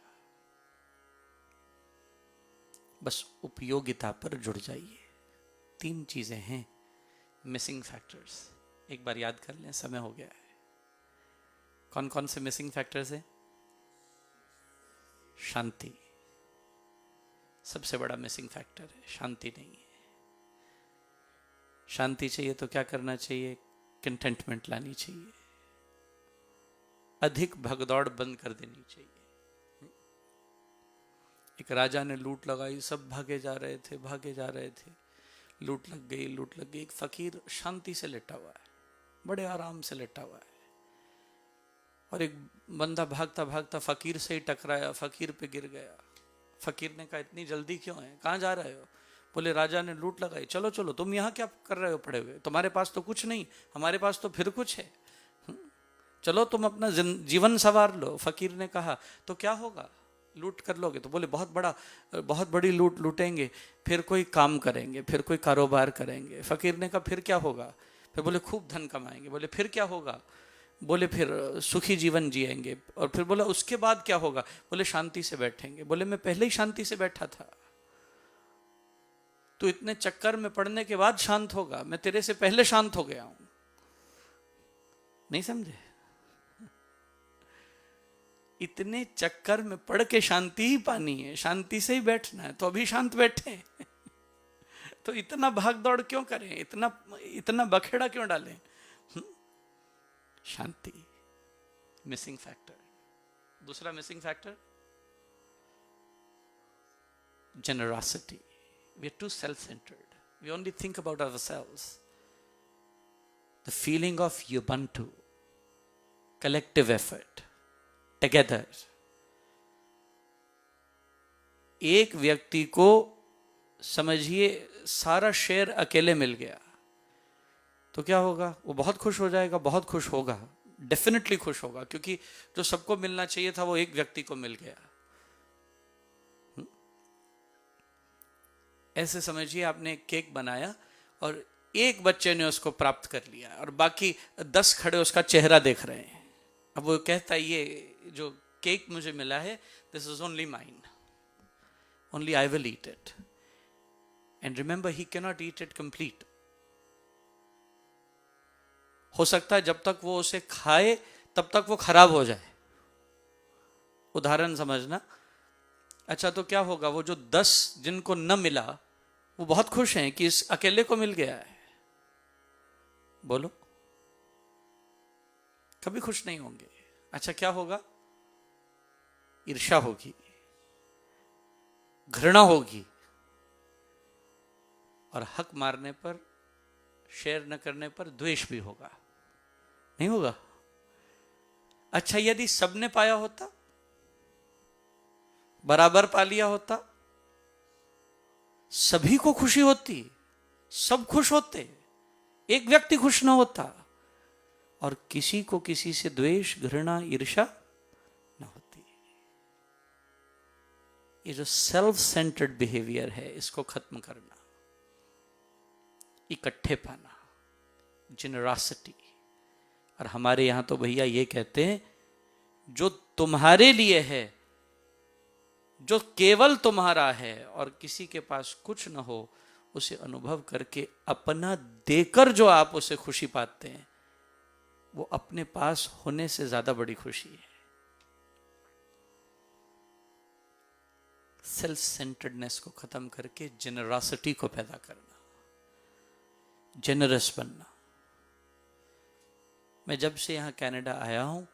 बस उपयोगिता पर जुड़ जाइए। 3 चीजें हैं मिसिंग फैक्टर्स, एक बार याद कर लें, समय हो गया है। कौन कौन से मिसिंग फैक्टर्स हैं? शांति सबसे बड़ा मिसिंग फैक्टर है, शांति नहीं है। शांति चाहिए तो क्या करना चाहिए? कंटेंटमेंट लानी चाहिए, अधिक भगदौड़ बंद कर देनी चाहिए। एक राजा ने लूट लगाई, सब भागे जा रहे थे, भागे जा रहे थे, लूट लग गई, लूट लग गई। एक फकीर शांति से लेटा हुआ है, बड़े आराम से लेटा हुआ है, और एक बंदा भागता भागता फकीर से ही टकराया, फकीर पे गिर गया। फकीर ने कहा इतनी जल्दी क्यों है, कहाँ जा रहे हो? बोले राजा ने लूट लगाई। चलो चलो, तुम यहाँ क्या कर रहे हो पड़े हुए? तुम्हारे पास तो कुछ नहीं, हमारे पास तो फिर कुछ है, चलो तुम अपना जीवन संवार लो। फकीर ने कहा तो क्या होगा, लूट कर लोगे? तो बोले बहुत बड़ी लूट लूटेंगे, फिर कोई काम करेंगे, फिर कोई कारोबार करेंगे। फकीर ने कहा फिर क्या होगा? फिर बोले खूब धन कमाएंगे। बोले फिर क्या होगा? बोले फिर सुखी जीवन जिएंगे। और फिर बोला उसके बाद क्या होगा? बोले शांति से बैठेंगे। बोले मैं पहले ही शांति से बैठा था, तो इतने चक्कर में पड़ने के बाद शांत होगा? मैं तेरे से पहले शांत हो गया हूं। नहीं समझे? इतने चक्कर में पड़ के शांति ही पानी है, शांति से ही बैठना है, तो अभी शांत बैठे तो इतना भाग दौड़ क्यों करें, इतना बखेड़ा क्यों डालें? शांति मिसिंग फैक्टर। दूसरा missing factor generosity. We are too self-centered. We only think about ourselves. The feeling of Ubuntu, collective effort, together. एक व्यक्ति को समझिए सारा शेयर अकेले मिल गया तो क्या होगा? वो बहुत खुश हो जाएगा, बहुत खुश होगा, डेफिनेटली खुश होगा, क्योंकि जो सबको मिलना चाहिए था वो एक व्यक्ति को मिल गया। ऐसे समझिए आपने एक केक बनाया और एक बच्चे ने उसको प्राप्त कर लिया और बाकी 10 खड़े उसका चेहरा देख रहे हैं। अब वो कहता है ये जो केक मुझे मिला है, this is only mine, only I will eat it. And remember he can not eat it complete. हो सकता है जब तक वो उसे खाए तब तक वो खराब हो जाए। उदाहरण समझना। अच्छा, तो क्या होगा? वो जो 10 जिनको न मिला वो बहुत खुश हैं कि इस अकेले को मिल गया है। बोलो, कभी खुश नहीं होंगे। अच्छा, क्या होगा? ईर्ष्या होगी, घृणा होगी, और हक मारने पर शेयर न करने पर द्वेष भी होगा, नहीं होगा? अच्छा, यदि सबने पाया होता, बराबर पा लिया होता, सभी को खुशी होती, सब खुश होते, एक व्यक्ति खुश ना होता, और किसी को किसी से द्वेष, घृणा, ईर्ष्या ना होती। ये जो सेल्फ सेंटर्ड बिहेवियर है, इसको खत्म करना, इकट्ठे पाना, जेनरसिटी। और हमारे यहां तो भैया ये कहते हैं, जो तुम्हारे लिए है, जो केवल तुम्हारा है और किसी के पास कुछ न हो, उसे अनुभव करके अपना देकर जो आप उसे खुशी पाते हैं, वो अपने पास होने से ज्यादा बड़ी खुशी है। सेल्फ सेंटर्डनेस को खत्म करके जेनरसिटी को पैदा करना, जेनरस बनना। मैं जब से यहाँ कनाडा आया हूँ,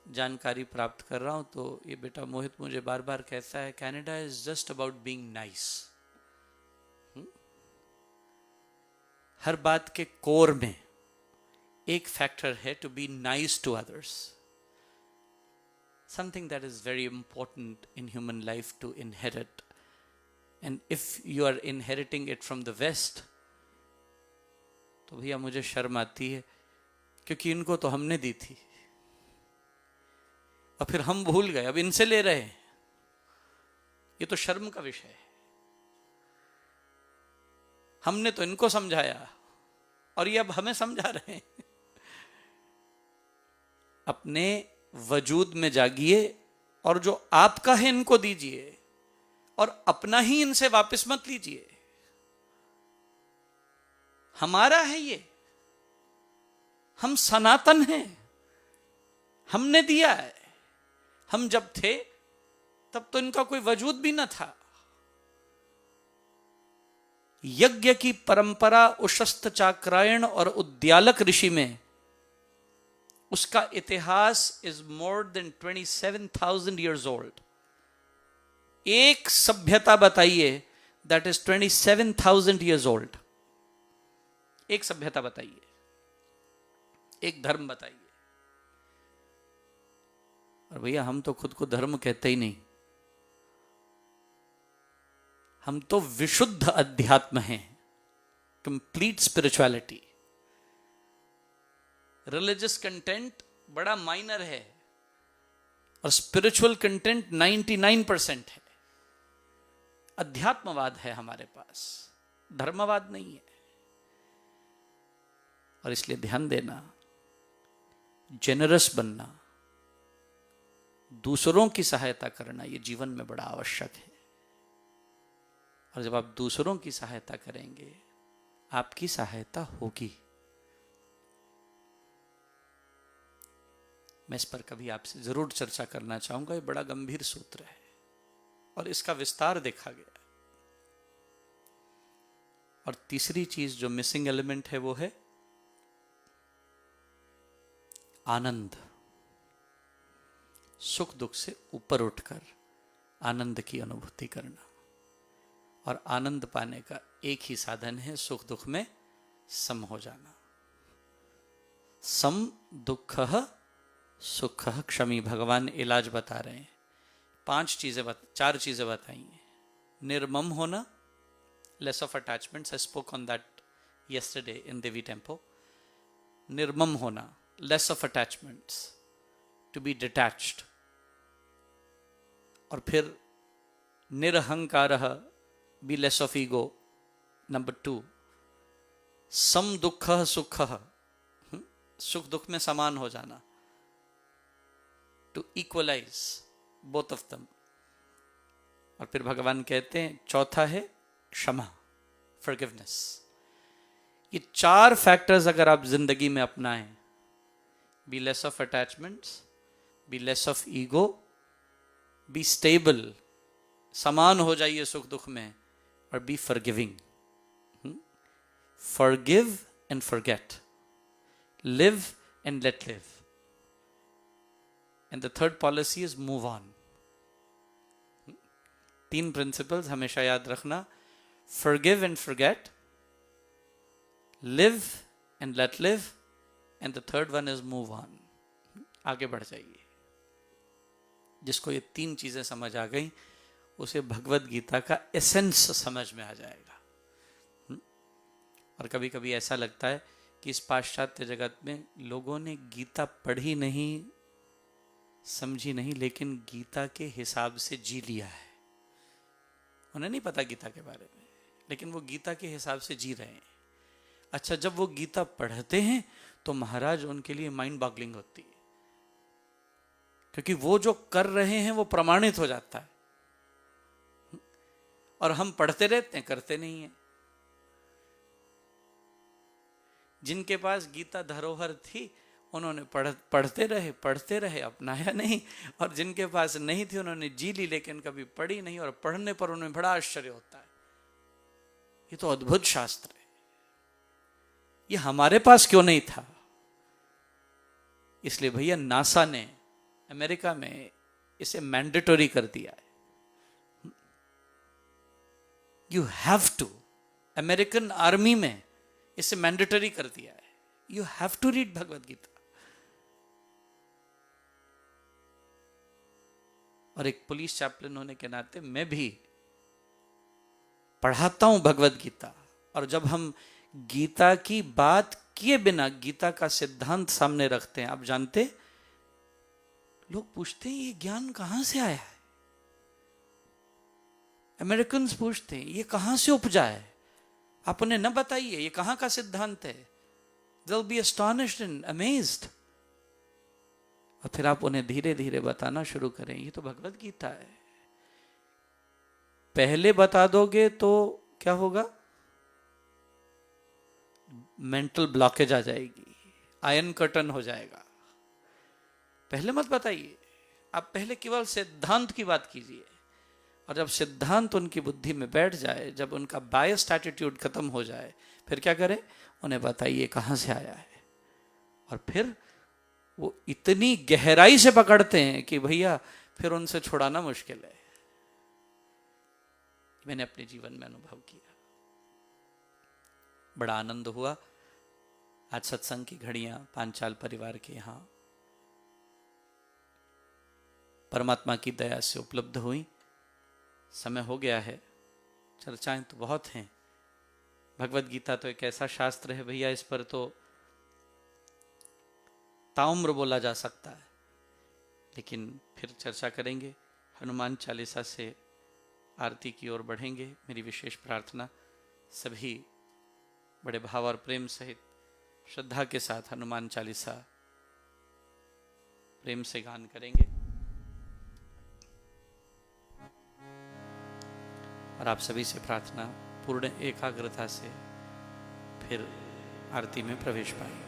जानकारी प्राप्त कर रहा हूँ, तो ये बेटा मोहित मुझे बार बार कहता है, Canada is just about being nice. हर बात के कोर में एक फैक्टर है, to be nice to others, something that is very important in human life to inherit. And if you are inheriting it from the west, तो भैया मुझे शर्म आती है, क्योंकि इनको तो हमने दी थी और फिर हम भूल गए, अब इनसे ले रहे हैं। ये तो शर्म का विषय है। हमने तो इनको समझाया और ये अब हमें समझा रहे हैं। अपने वजूद में जागिए और जो आपका है इनको दीजिए, और अपना ही इनसे वापस मत लीजिए। हमारा है ये, हम सनातन हैं, हमने दिया है। हम जब थे तब तो इनका कोई वजूद भी न था। यज्ञ की परंपरा उशस्त चाक्रायण और उद्यालक ऋषि में, उसका इतिहास is more than 27,000 years old. एक सभ्यता बताइए दैट इज 27,000 ईयर्स ओल्ड। एक सभ्यता बताइए, एक धर्म बताइए। और भैया हम तो खुद को धर्म कहते ही नहीं, हम तो विशुद्ध अध्यात्म हैं, कंप्लीट स्पिरिचुअलिटी। रिलीजियस कंटेंट बड़ा माइनर है और स्पिरिचुअल कंटेंट 99% है। अध्यात्मवाद है हमारे पास, धर्मवाद नहीं है। और इसलिए ध्यान देना, जेनरस बनना, दूसरों की सहायता करना, यह जीवन में बड़ा आवश्यक है। और जब आप दूसरों की सहायता करेंगे, आपकी सहायता होगी। मैं इस पर कभी आपसे जरूर चर्चा करना चाहूंगा। ये बड़ा गंभीर सूत्र है और इसका विस्तार देखा गया। और तीसरी चीज जो मिसिंग एलिमेंट है वो है आनंद। सुख दुख से ऊपर उठकर आनंद की अनुभूति करना। और आनंद पाने का एक ही साधन है, सुख दुख में सम हो जाना। सम दुःखः सुखः क्षमी। भगवान इलाज बता रहे हैं। चार चीजें बताई हैं। निर्मम होना, less of attachments, I spoke on that yesterday in Devi Tempo. निर्मम होना, less of attachments, to be detached. और फिर निरहंकारः, be less of ego. Number 2, सम दुःखः सुखः, सुख दुख में समान हो जाना, to equalise both of them. और फिर भगवान कहते हैं चौथा है क्षमा, फॉरगिवनेस। ये 4 फैक्टर्स अगर आप जिंदगी में अपनाएं, be less of attachments, be less of ego, be stable, समान हो जाइए सुख दुख में, और be forgiving. Forgive and forget, live and let live, and the third policy is move on. 3 principles हमेशा याद रखना, forgive and forget, live and let live, and the third one is move on, आगे बढ़ जाइए। जिसको ये तीन चीजें समझ आ गई उसे भगवत गीता का एसेंस समझ में आ जाएगा। और कभी कभी ऐसा लगता है कि इस पाश्चात्य जगत में लोगों ने गीता पढ़ी नहीं, समझी नहीं, लेकिन गीता के हिसाब से जी लिया है। उन्हें नहीं पता गीता के बारे में, लेकिन वो गीता के हिसाब से जी रहे हैं। अच्छा, जब वो गीता पढ़ते हैं तो महाराज उनके लिए माइंड बॉगलिंग होती है, क्योंकि वो जो कर रहे हैं वो प्रमाणित हो जाता है। और हम पढ़ते रहते हैं, करते नहीं हैं। जिनके पास गीता धरोहर थी उन्होंने पढ़ते रहे, अपनाया नहीं। और जिनके पास नहीं थी उन्होंने जी ली, लेकिन कभी पढ़ी नहीं, और पढ़ने पर उन्हें बड़ा आश्चर्य होता है, ये तो अद्भुत शास्त्र है, ये हमारे पास क्यों नहीं था। इसलिए भैया नासा ने अमेरिका में इसे मैंडेटरी कर दिया है। You have to, American army में इसे मैंडेटरी कर दिया है, you have to read Bhagavad Gita. और एक पुलिस चैप्लन होने के नाते मैं भी पढ़ाता हूं भगवत गीता। और जब हम गीता की बात किए बिना गीता का सिद्धांत सामने रखते हैं, आप जानते, लोग पूछते हैं ये ज्ञान कहां से आया है। अमेरिकन्स पूछते हैं ये कहां से उपजा है, आप उन्हें न बताइए ये कहां का सिद्धांत है। They'll be astonished and amazed. और फिर आप उन्हें धीरे धीरे बताना शुरू करें, ये तो भगवत गीता है। पहले बता दोगे तो क्या होगा, मेंटल ब्लॉकेज आ जाएगी, आयन कर्टन हो जाएगा। पहले मत बताइए, आप पहले केवल सिद्धांत की बात कीजिए। और जब सिद्धांत उनकी बुद्धि में बैठ जाए, जब उनका बायस्ड एटीट्यूड खत्म हो जाए, फिर क्या करें, उन्हें बताइए कहां से आया है। और फिर वो इतनी गहराई से पकड़ते हैं कि भैया फिर उनसे छुड़ाना मुश्किल है। मैंने अपने जीवन में अनुभव किया, बड़ा आनंद हुआ। आज सत्संग की घड़ियां पांचाल परिवार के यहां परमात्मा की दया से उपलब्ध हुई। समय हो गया है, चर्चाएं तो बहुत हैं। भगवत गीता तो एक ऐसा शास्त्र है भैया, इस पर तो ताउम्र बोला जा सकता है, लेकिन फिर चर्चा करेंगे। हनुमान चालीसा से आरती की ओर बढ़ेंगे। मेरी विशेष प्रार्थना, सभी बड़े भाव और प्रेम सहित श्रद्धा के साथ हनुमान चालीसा प्रेम से गान करेंगे। और आप सभी से प्रार्थना, पूर्ण एकाग्रता से फिर आरती में प्रवेश पाएंगे।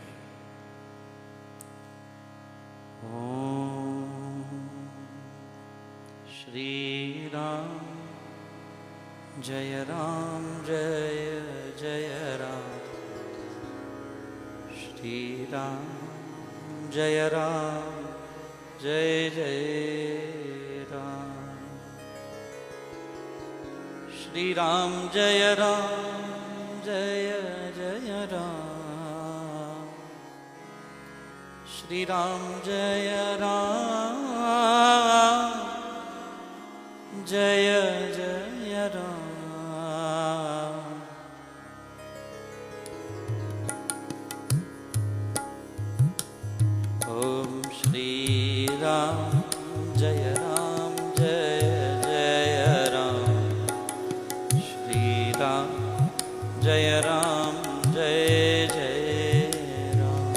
ओम श्री राम जय जय राम, श्री राम जय जय राम, श्री राम जय जय राम, श्री राम जय जय राम। ओम श्री राम जय जय राम, श्री राम जय जय राम,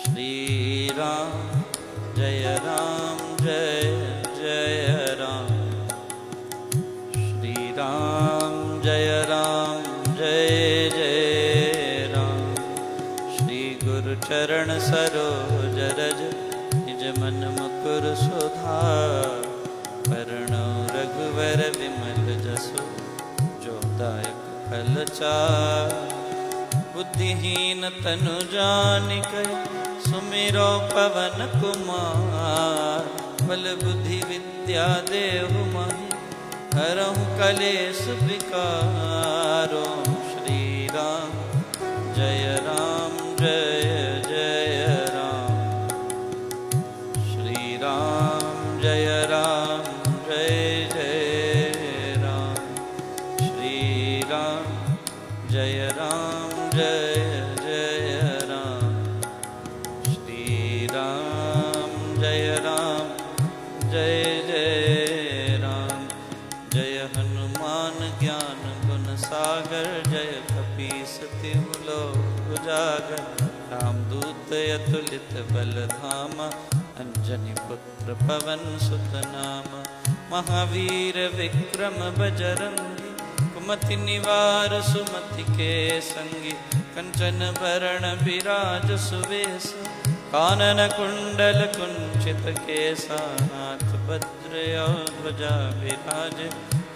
श्री राम जय जय राम, श्री राम जय जय राम। श्री गुरु चरण सरोज रज निज मन मुकुर सुधार, वरणो रघुवर विमल जसु जो दायक फल चार। बुद्धिहीन तनु जानिकै सुमिरो पवन कुमार, बल बुद्धि विद्या देहु मोहि हरहु कलेश विकार। ओम श्री राम जय राम जय जय राम। श्री राम जय जय राम। श्री राम जय जय राम। श्री राम जय जय राम। जय हनुमान ज्ञान गुण सागर। जय कपीस तिहु लोक उजागर। रामदूत अतुलित बल धामा। अंजनी पुत्र पवन सुत नामा। महावीर विक्रम बजरंगी। कुमति निवार सुमति के संगी। कंचन बरण विराज सुवेश। कानन कुंडल कुंचित केसा। हाथ वज्र ध्वजा विराज।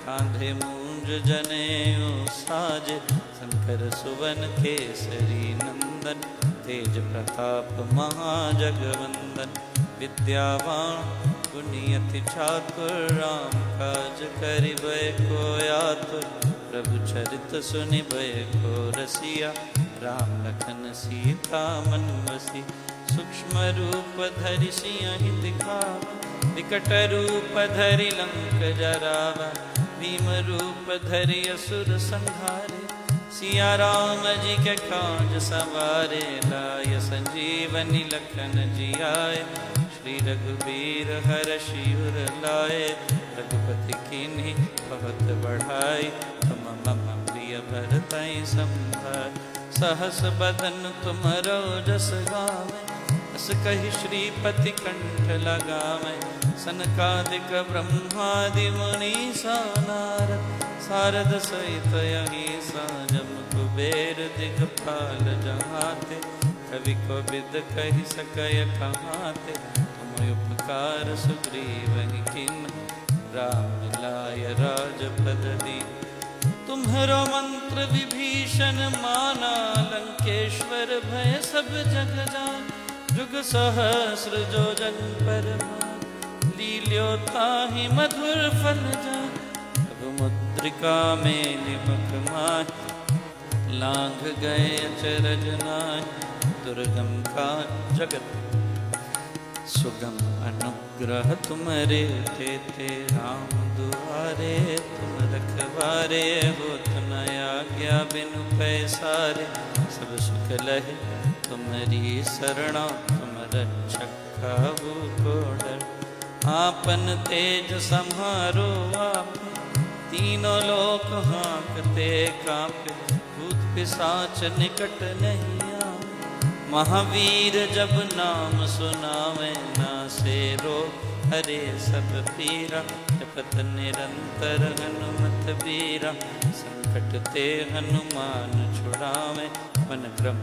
कांधे मूंज जनेऊ साज। शंकर सुवन केसरी नंदन। तेज प्रताप महाजगवंदन। विद्यावान गुणियति चातुर। राम काज करिबे को आतुर। प्रभु चरित सुनिबे को रसिया। राम लखन सीता मन बसी। सूक्ष्म रूप धरि सियहि दिखावा। विकट रूप धरि लंक जरावा। भीम रूप धरि असुर संहारे। सिया राम जी के काज सवारे। लाय संजीवनी लखन जियाए। श्री रघुबीर हरषि उर लाए। रघुपति कीन्ही बहुत बढ़ाई। तुम मम प्रिय भरतहि संभाय। सहस बदन तुमरो जस गावे। अस कहि श्रीपति कंठ लगावे। सनकादिक ब्रह्मादि मुनीसा। नारद सारद सहित अहिसा। जम कुबेर दिगपाल जहाते। कवि कोविद कहि सकय कहाते। तुम उपकार सुग्रीवहि कीन्ह। राम मिलाय राजपद दीन। तुम्हरो मंत्र विभीषण माना। लंकेश्वर भय सब जग जान। जुग सहस्र जो जन पर मान। लील्यो ताहि मधुर फल जान। अब मुद्रिका में निमक माय। लांघ गए अचरज नाय। दुर्गम का जगत सुगम अनुग्रह तुम्हारे तेते। राम दुआरे तुम रखवारे। होत न आज्ञा बिनु पैसारे। सब सुख लहे तुम्हारी शरणा। तुम रक्षक काहू को डर। आपन तेज सम्हारो आप। तीनों लोक हाँकते कांपे। भूत पिशाच निकट नहीं आवे। महावीर जब नाम सुनावे। नासे रोग हरे सब पीरा। जपत निरंतर हनुमत बीरा। संकट ते हनुमान छुड़ावे। मन क्रम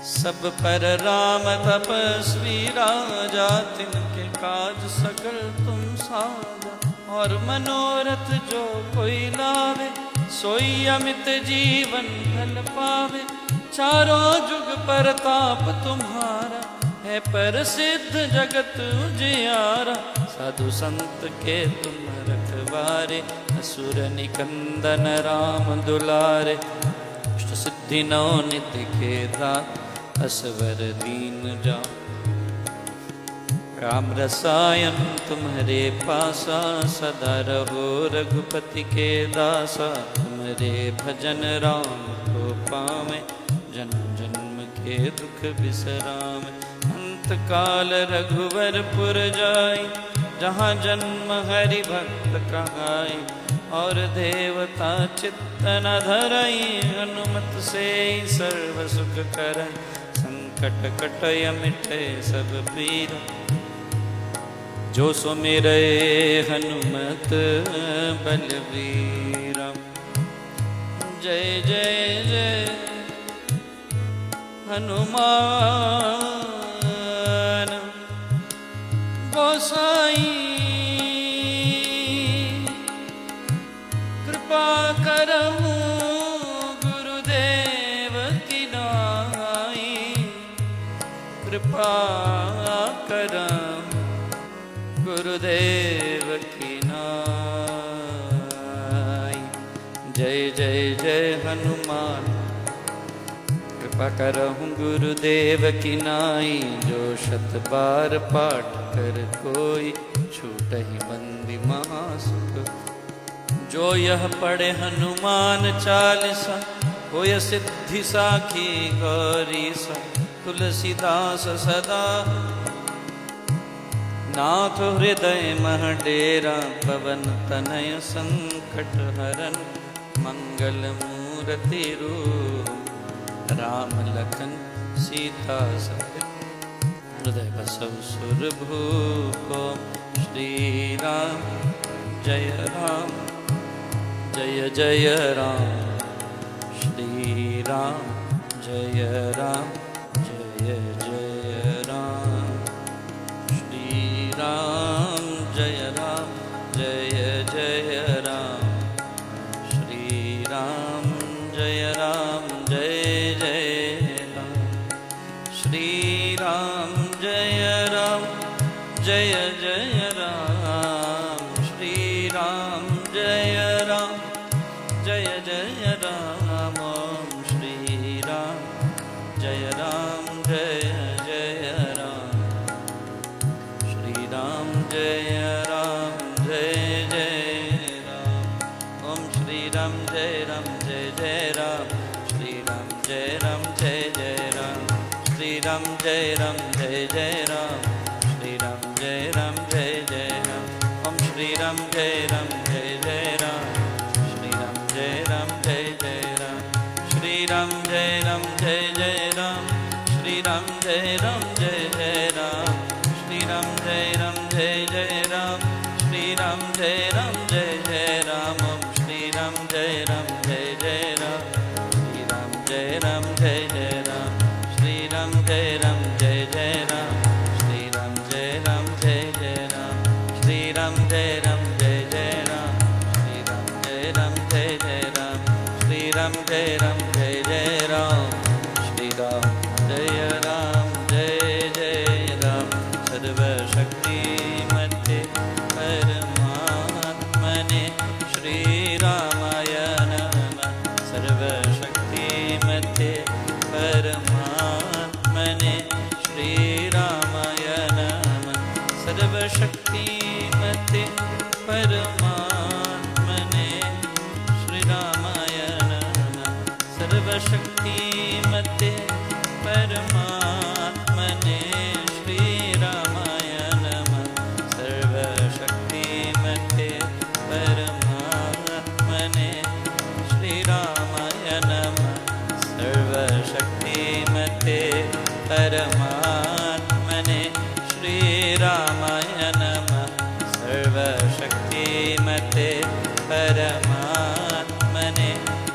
सब पर राम तपस्वी राजा। तिनके काज सकल तुम साजा। और मनोरथ जो कोई लावे। सोई अमित जीवन फल पावे। चारों जुग परताप तुम्हारा। है प्रसिद्ध जगत उजियारा। साधु संत के तुम रखवारे। असुर निकंदन राम दुलारे। अष्ट सिद्धि नौ निधि के दाता। असवर दीन जा। राम रसायन तुम्हारे पासा। सदा रहो रघुपति के दासा। तुम्हारे भजन राम को पावे। जन्म जन्म के दुख बिसरावे। अंत काल रघुवर पुर जाई। जहाँ जन्म हरि भक्त कहाई। और देवता चित्त न धरई। हनुमत से सर्व सुख करई। संकट कटय मिटे सब पीरा। जो सुमिरै हनुमत बलवीरा। जय जय जय हनुमान गोसाई। कृपा करहु गुरुदेव की नाई। कृपा करहु गुरुदेव की नाई। जय जय जय जय हनुमान। कृपा करहु गुरुदेव की नाई, जो 100 बार पाठ कर कोई, छूटहि बंदी महासुख। जो यह पढ़े हनुमान चालीसा, होय सिद्धि साखी गौरीसा। तुलसीदास सदा नाथ हृदय मह डेरा, पवन तनय संकट हरन। मंगल मूर्ति रूप राम लखन सीता सहित, हृदय बसव सुर भूप। श्री राम जय राम जय जय राम। श्री राम जय राम जय जय राम। श्री राम जय राम जय जय राम। श्री राम जय राम जय जय राम। श्री राम जय राम जय जय राम। श्री राम जय राम जय जय राम। ओम श्री राम जय राम जय जय राम। श्री राम जय राम जय जय राम। ओम श्री राम जय जय राम। श्री राम जय जय राम। श्री राम जय जय राम। श्री राम जय जय राम। ओम श्री राम जय जय राम। श्री राम जय जय राम। श्री राम जय जय राम। श्री राम जय जय राम। श्री राम जय जय राम। श्री राम जय जय राम। ओम श्री राम जय जय राम। श्री राम जय जय राम। श्री राम जय जय राम। श्री राम जय जय राम। श्री राम जय जय राम। श्री राम जय जय राम। श्री राम जय जय राम। श्री राम जय राम जय जय राम। सर्वशक्ति मते परमात्मने, श्री रामाय नमः। सर्वशक्ति मते परमात्मने, श्री रामाय नमः। सर्वशक्ति मते परमात्मने, श्री रामाय नमः। सर्वशक्ति मते परमात्मने, श्री रामाय नमः। सर्वशक्ति मते परमात्मने, श्री रामाय नमः। सर्वशक्ति मते परमात्मने, श्री रामाय नमः। सर्वशक्ति मते परमात्मने,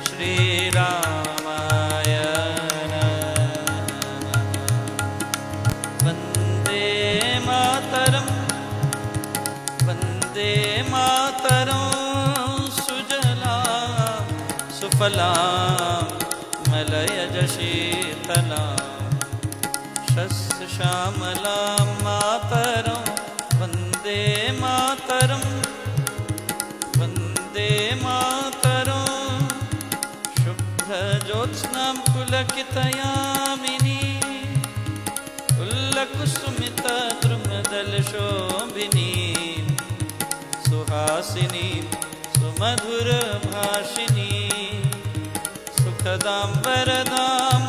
श्री रामाय नमः। वन्दे मातरम् वन्दे मातरम्। सुजलां सुफलां मलयज शीतलां, शस्य श्यामलां मातरं। वन्दे मातरम् वन्दे मातरम्। शुभ्रज्योत्स्नां पुलकितयामिनी, उल्लकुसुमितद्रुमदलशोभिनी, सुहासिनी सुमधुरभाषिणी, सुखदां वरदां